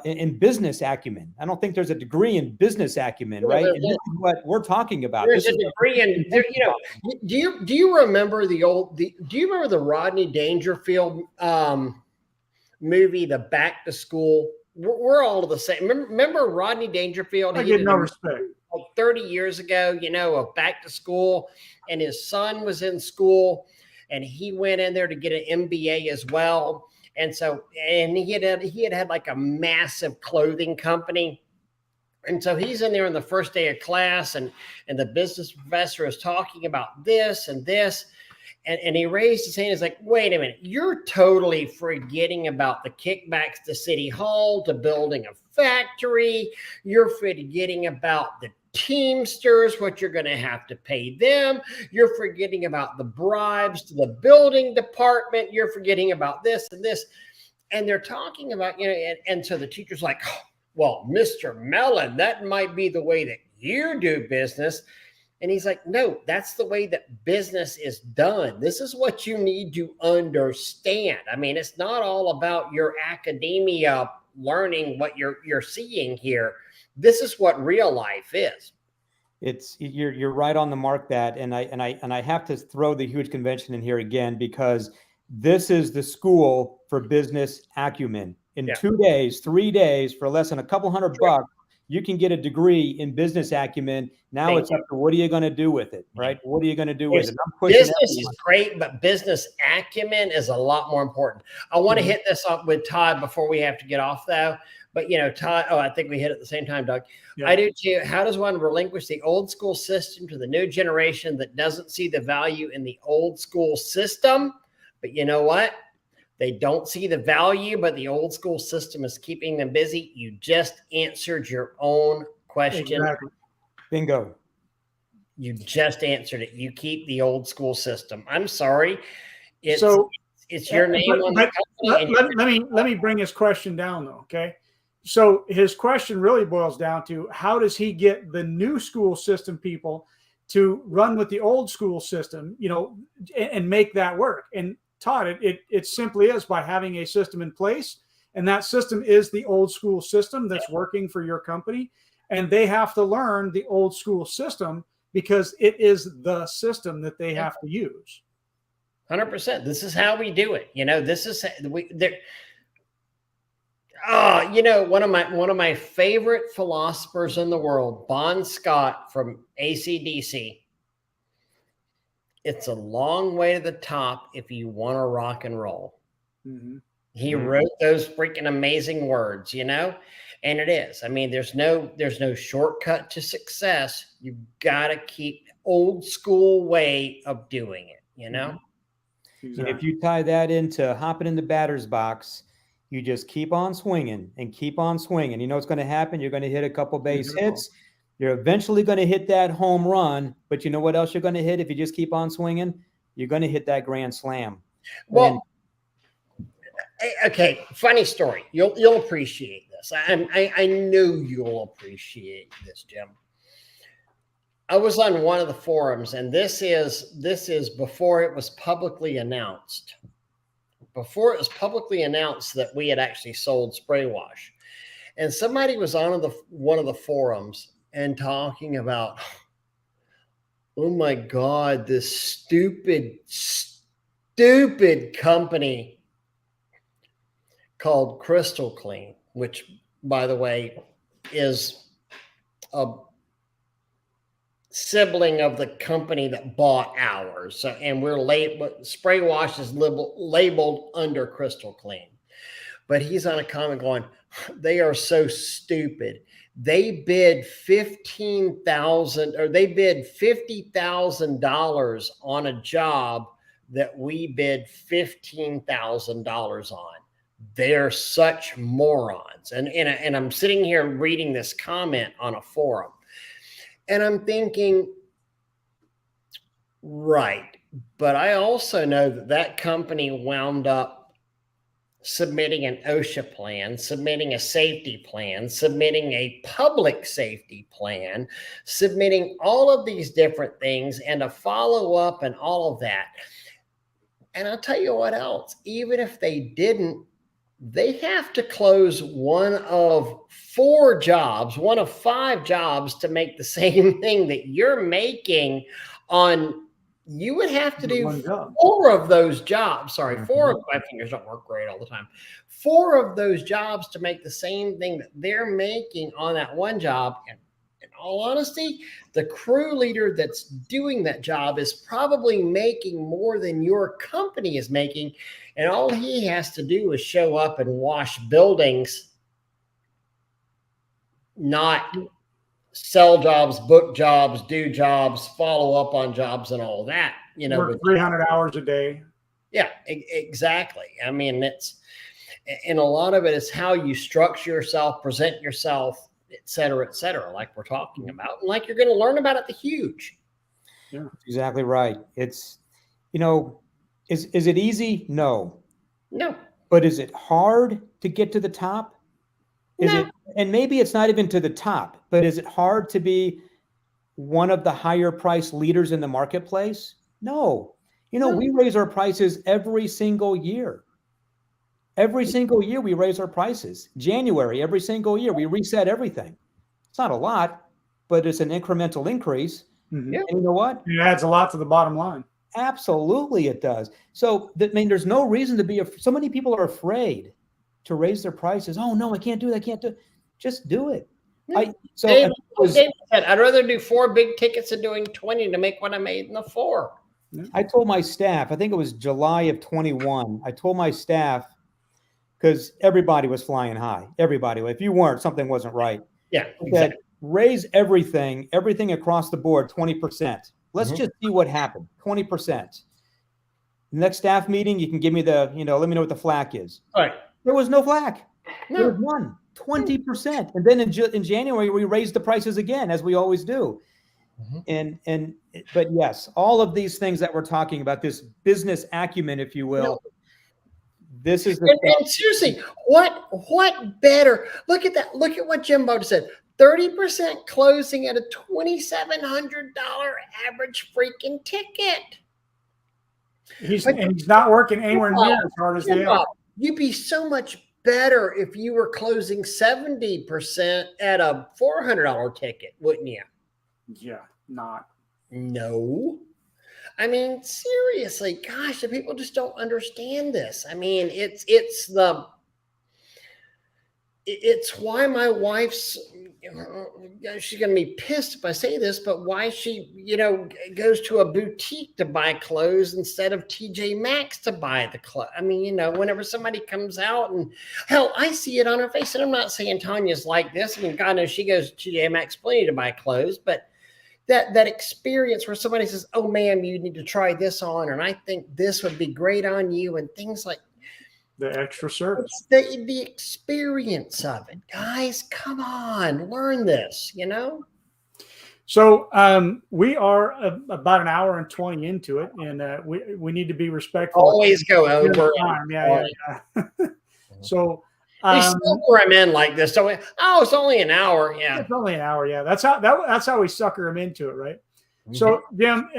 in business acumen. I don't think there's a degree in business acumen, right? And this is what we're talking about. There's a degree in, do you remember do you remember the Rodney Dangerfield movie, The Back to School? We're all the same. Remember Rodney Dangerfield? I get no respect. Like 30 years ago, of Back to School, and his son was in school, and he went in there to get an MBA as well. And so, and he had like a massive clothing company. And so he's in there on the first day of class, and the business professor is talking about this and this. And he raised his hand. He's like, wait a minute, you're totally forgetting about the kickbacks to City Hall, to building a factory. You're forgetting about the Teamsters, what you're going to have to pay them. You're forgetting about the bribes to the building department. You're forgetting about this and this. And they're talking about, and so the teacher's like, oh, well, Mr. Mellon, that might be the way that you do business. And he's like, no, that's the way that business is done. This is what you need to understand. I mean, it's not all about your academia learning what you're seeing here. This is what real life is. You're right on the mark, that, and I have to throw the huge convention in here again, because this is the school for business acumen. In 2 days, 3 days, for less than a couple $100, you can get a degree in business acumen. Now it's up to, what are you going to do with it, right? What are you going to do with it? Business is great, but business acumen is a lot more important. I want to hit this up with Todd before we have to get off, though. But, Todd, I think we hit it at the same time, Doug. Yeah. I do too. How does one relinquish the old school system to the new generation that doesn't see the value in the old school system? But you know what? They don't see the value, but the old school system is keeping them busy. You just answered your own question. Exactly. Bingo. You just answered it. You keep the old school system. I'm sorry. It's your name on the company. Let me bring his question down, though, okay? So his question really boils down to, how does he get the new school system people to run with the old school system, and make that work? And Todd, it simply is by having a system in place, and that system is the old school system that's working for your company, and they have to learn the old school system because it is the system that they have to use. 100%. This is how we do it. This is one of my favorite philosophers in the world, Bon Scott from AC/DC. It's a long way to the top if you want to rock and roll. Mm-hmm. He wrote those freaking amazing words, and it is. I mean, there's no shortcut to success. You've got to keep old school way of doing it, Exactly. And if you tie that into hopping in the batter's box, you just keep on swinging and keep on swinging. You know what's going to happen? You're going to hit a couple base hits. You're eventually going to hit that home run, but you know what else you're going to hit if you just keep on swinging? You're going to hit that grand slam. Well, okay, funny story. You'll appreciate this. I know you'll appreciate this, Jim. I was on one of the forums, and this is before it was publicly announced. Before it was publicly announced that we had actually sold Spray Wash, and somebody was on one of the forums and talking about, oh my God, this stupid company called Crystal Clean, which, by the way, is a sibling of the company that bought ours. So, and Spray Wash is labeled under Crystal Clean. But he's on a comment going, they are so stupid. They bid $50,000 on a job that we bid $15,000 on. They're such morons. And I'm sitting here reading this comment on a forum, and I'm thinking, right. But I also know that company wound up submitting an OSHA plan, submitting a safety plan, submitting a public safety plan, submitting all of these different things, and a follow-up and all of that. And I'll tell you what else, even if they didn't, they have to close one of 5 jobs to make the same thing that you're making on. You would have to do 4 of those jobs. Sorry, 4 of my fingers don't work great all the time. 4 of those jobs to make the same thing that they're making on that one job. And in all honesty, the crew leader that's doing that job is probably making more than your company is making. And all he has to do is show up and wash buildings, not sell jobs, book jobs, do jobs, follow up on jobs, and all that. Work 300 hours a day. Yeah, exactly. I mean, and a lot of it is how you structure yourself, present yourself. et cetera, like we're talking about, and like you're going to learn about at the Huge. Yeah, Exactly right. It's, is it easy? No. No, But is it hard to get to the top? no. And maybe it's not even to the top, but is it hard to be one of the higher price leaders in the marketplace? No. We raise our prices every single year. Every single year we raise our prices. January, every single year we reset everything. It's not a lot, but it's an incremental increase. mm-hmm. And you know what? It adds a lot to the bottom line. Absolutely it does. So there's no reason to be, so many people are afraid to raise their prices. Oh no, I can't do that. I can't do it. Just do it. Yeah. David said, I'd rather do 4 big tickets than doing 20 to make what I made in the 4. I told my staff, I think it was July of 21. I told my staff, because everybody was flying high. Everybody, if you weren't, something wasn't right. Yeah, exactly. Raise everything across the board, 20%. Let's just see what happened. 20%. Next staff meeting, you can give me the, let me know what the flack is. All right. There was no flack. No. There was none. 20%. And then in January, we raised the prices again, as we always do. But yes, all of these things that we're talking about, this business acumen, if you will, this is the and seriously, what better? Look at that. Look at what Jimbo said. 30% closing at a $2,700 average freaking ticket. He's not working anywhere near as hard as they are. You'd be so much better if you were closing 70% at a $400 ticket, wouldn't you? Yeah, not. No. I mean, seriously, gosh, the people just don't understand this. I mean, it's why my wife's, she's going to be pissed if I say this, but why she, goes to a boutique to buy clothes instead of TJ Maxx to buy the clothes. I mean, whenever somebody comes out, and hell, I see it on her face, and I'm not saying Tanya's like this. I mean, God knows she goes to TJ Maxx plenty to buy clothes, but that experience where somebody says, oh, ma'am, you need to try this on, and I think this would be great on you, and things like the extra service, the experience of it. Guys, come on, learn this, So we are about an hour and 20 into it, and we need to be respectful. Always go over time. Yeah. So we sucker them in like this. So it's only an hour. Yeah, it's only an hour. Yeah, that's how we sucker them into it, right? So, Jim,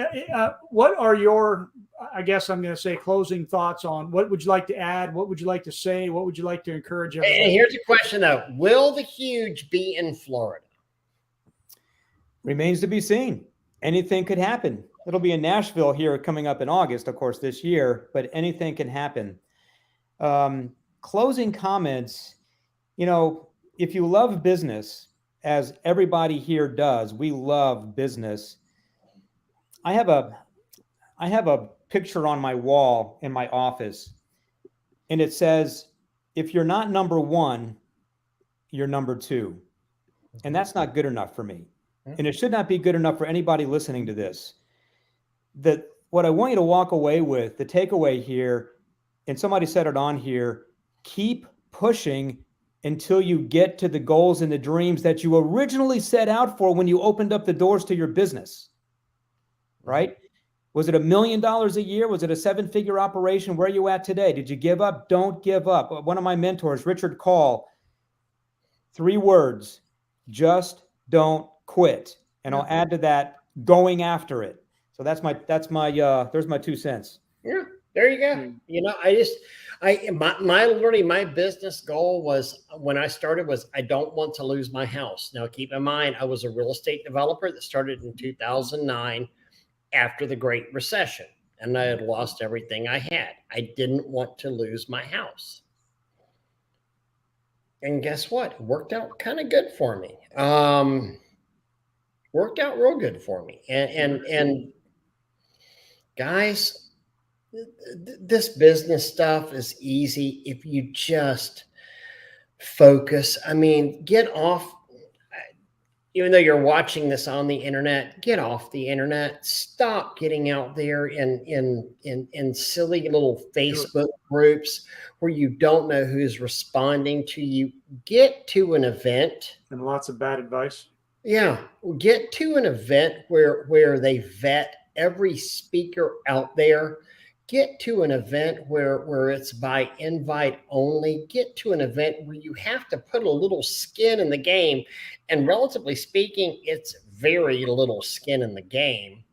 what are your, I guess I'm going to say, closing thoughts on what would you like to add? What would you like to say? What would you like to encourage everybody? And here's the question, though. Will the Huge be in Florida? Remains to be seen. Anything could happen. It'll be in Nashville here coming up in August, of course, this year, but anything can happen. Closing comments, if you love business, as everybody here does, we love business. I have a picture on my wall in my office, and it says, if you're not number 1, you're number 2. And that's not good enough for me. And it should not be good enough for anybody listening to this. What I want you to walk away with, the takeaway here, and somebody said it on here, keep pushing until you get to the goals and the dreams that you originally set out for when you opened up the doors to your business. Right? Was it $1 million a year? Was it a 7-figure operation? Where are you at today? Did you give up? Don't give up. One of my mentors, Richard Call, 3 words, just don't quit. And I'll add to that, going after it. So there's my 2 cents. Yeah, there you go. My business goal was, when I started, was I don't want to lose my house. Now, keep in mind, I was a real estate developer that started in 2009 after the Great Recession, and I had lost everything I had. I didn't want to lose my house. And guess what? It worked out kind of good for me. Worked out real good for me. And guys, this business stuff is easy if you just focus. I mean, get off. even though you're watching this on the internet, get off the internet. Stop getting out there in silly little Facebook groups where you don't know who's responding to you. Get to an event. And lots of bad advice. Yeah, get to an event where they vet every speaker out there. Get to an event where it's by invite only. Get to an event where you have to put a little skin in the game. And relatively speaking, it's very little skin in the game.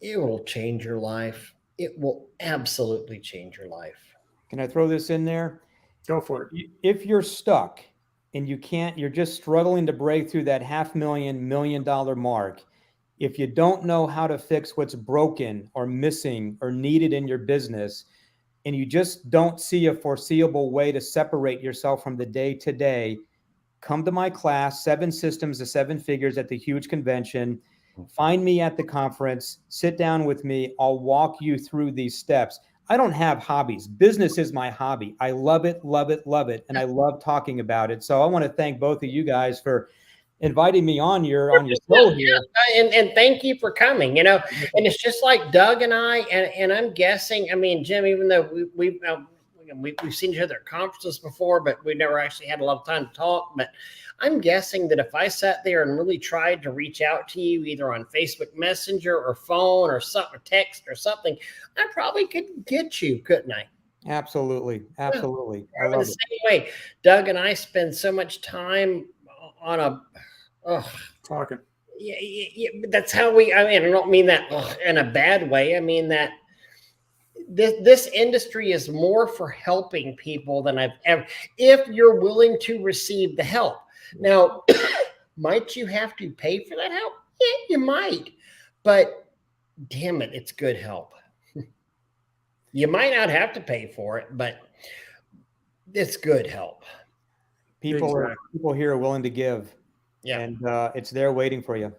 It will change your life. It will absolutely change your life. Can I throw this in there? Go for it. If you're stuck and you're just struggling to break through that $500,000, $1 million mark, if you don't know how to fix what's broken or missing or needed in your business, and you just don't see a foreseeable way to separate yourself from the day to day, come to my class, 7 Systems to 7 Figures at the huge convention. Find me at the conference, sit down with me. I'll walk you through these steps. I don't have hobbies. Business is my hobby. I love it, love it, love it. And I love talking about it. So I want to thank both of you guys for inviting me on your show here. And thank you for coming, and it's just like Doug and I, and I'm guessing, I mean, Jim, even though we've seen each other at conferences before, but we never actually had a lot of time to talk. But I'm guessing that if I sat there and really tried to reach out to you either on Facebook Messenger or phone or something, or text or something, I probably could get you, couldn't I? Absolutely. Absolutely. Yeah. I love the same way. Doug and I spend so much time on talking. Yeah, that's how we, I mean, I don't mean that in a bad way. I mean that this industry is more for helping people than I've ever, if you're willing to receive the help. Now, might you have to pay for that help? Yeah, you might, but damn it, it's good help. You might not have to pay for it, but it's good help. People here are willing to give. Yeah. And it's there waiting for you.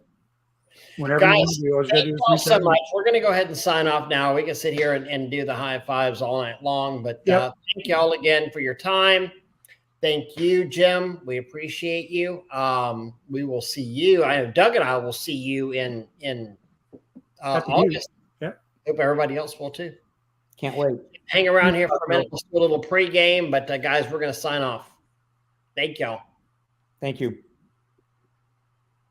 Whenever guys, thank you all so much. We're going to go ahead and sign off now. We can sit here and do the high fives all night long, but thank you all again for your time. Thank you, Jim. We appreciate you. We will see you. I know Doug and I will see you in August. Yeah. Hope everybody else will too. Can't wait. Hang around here for a minute. Let's do a little pregame, but guys, we're going to sign off. Thank y'all. Thank you.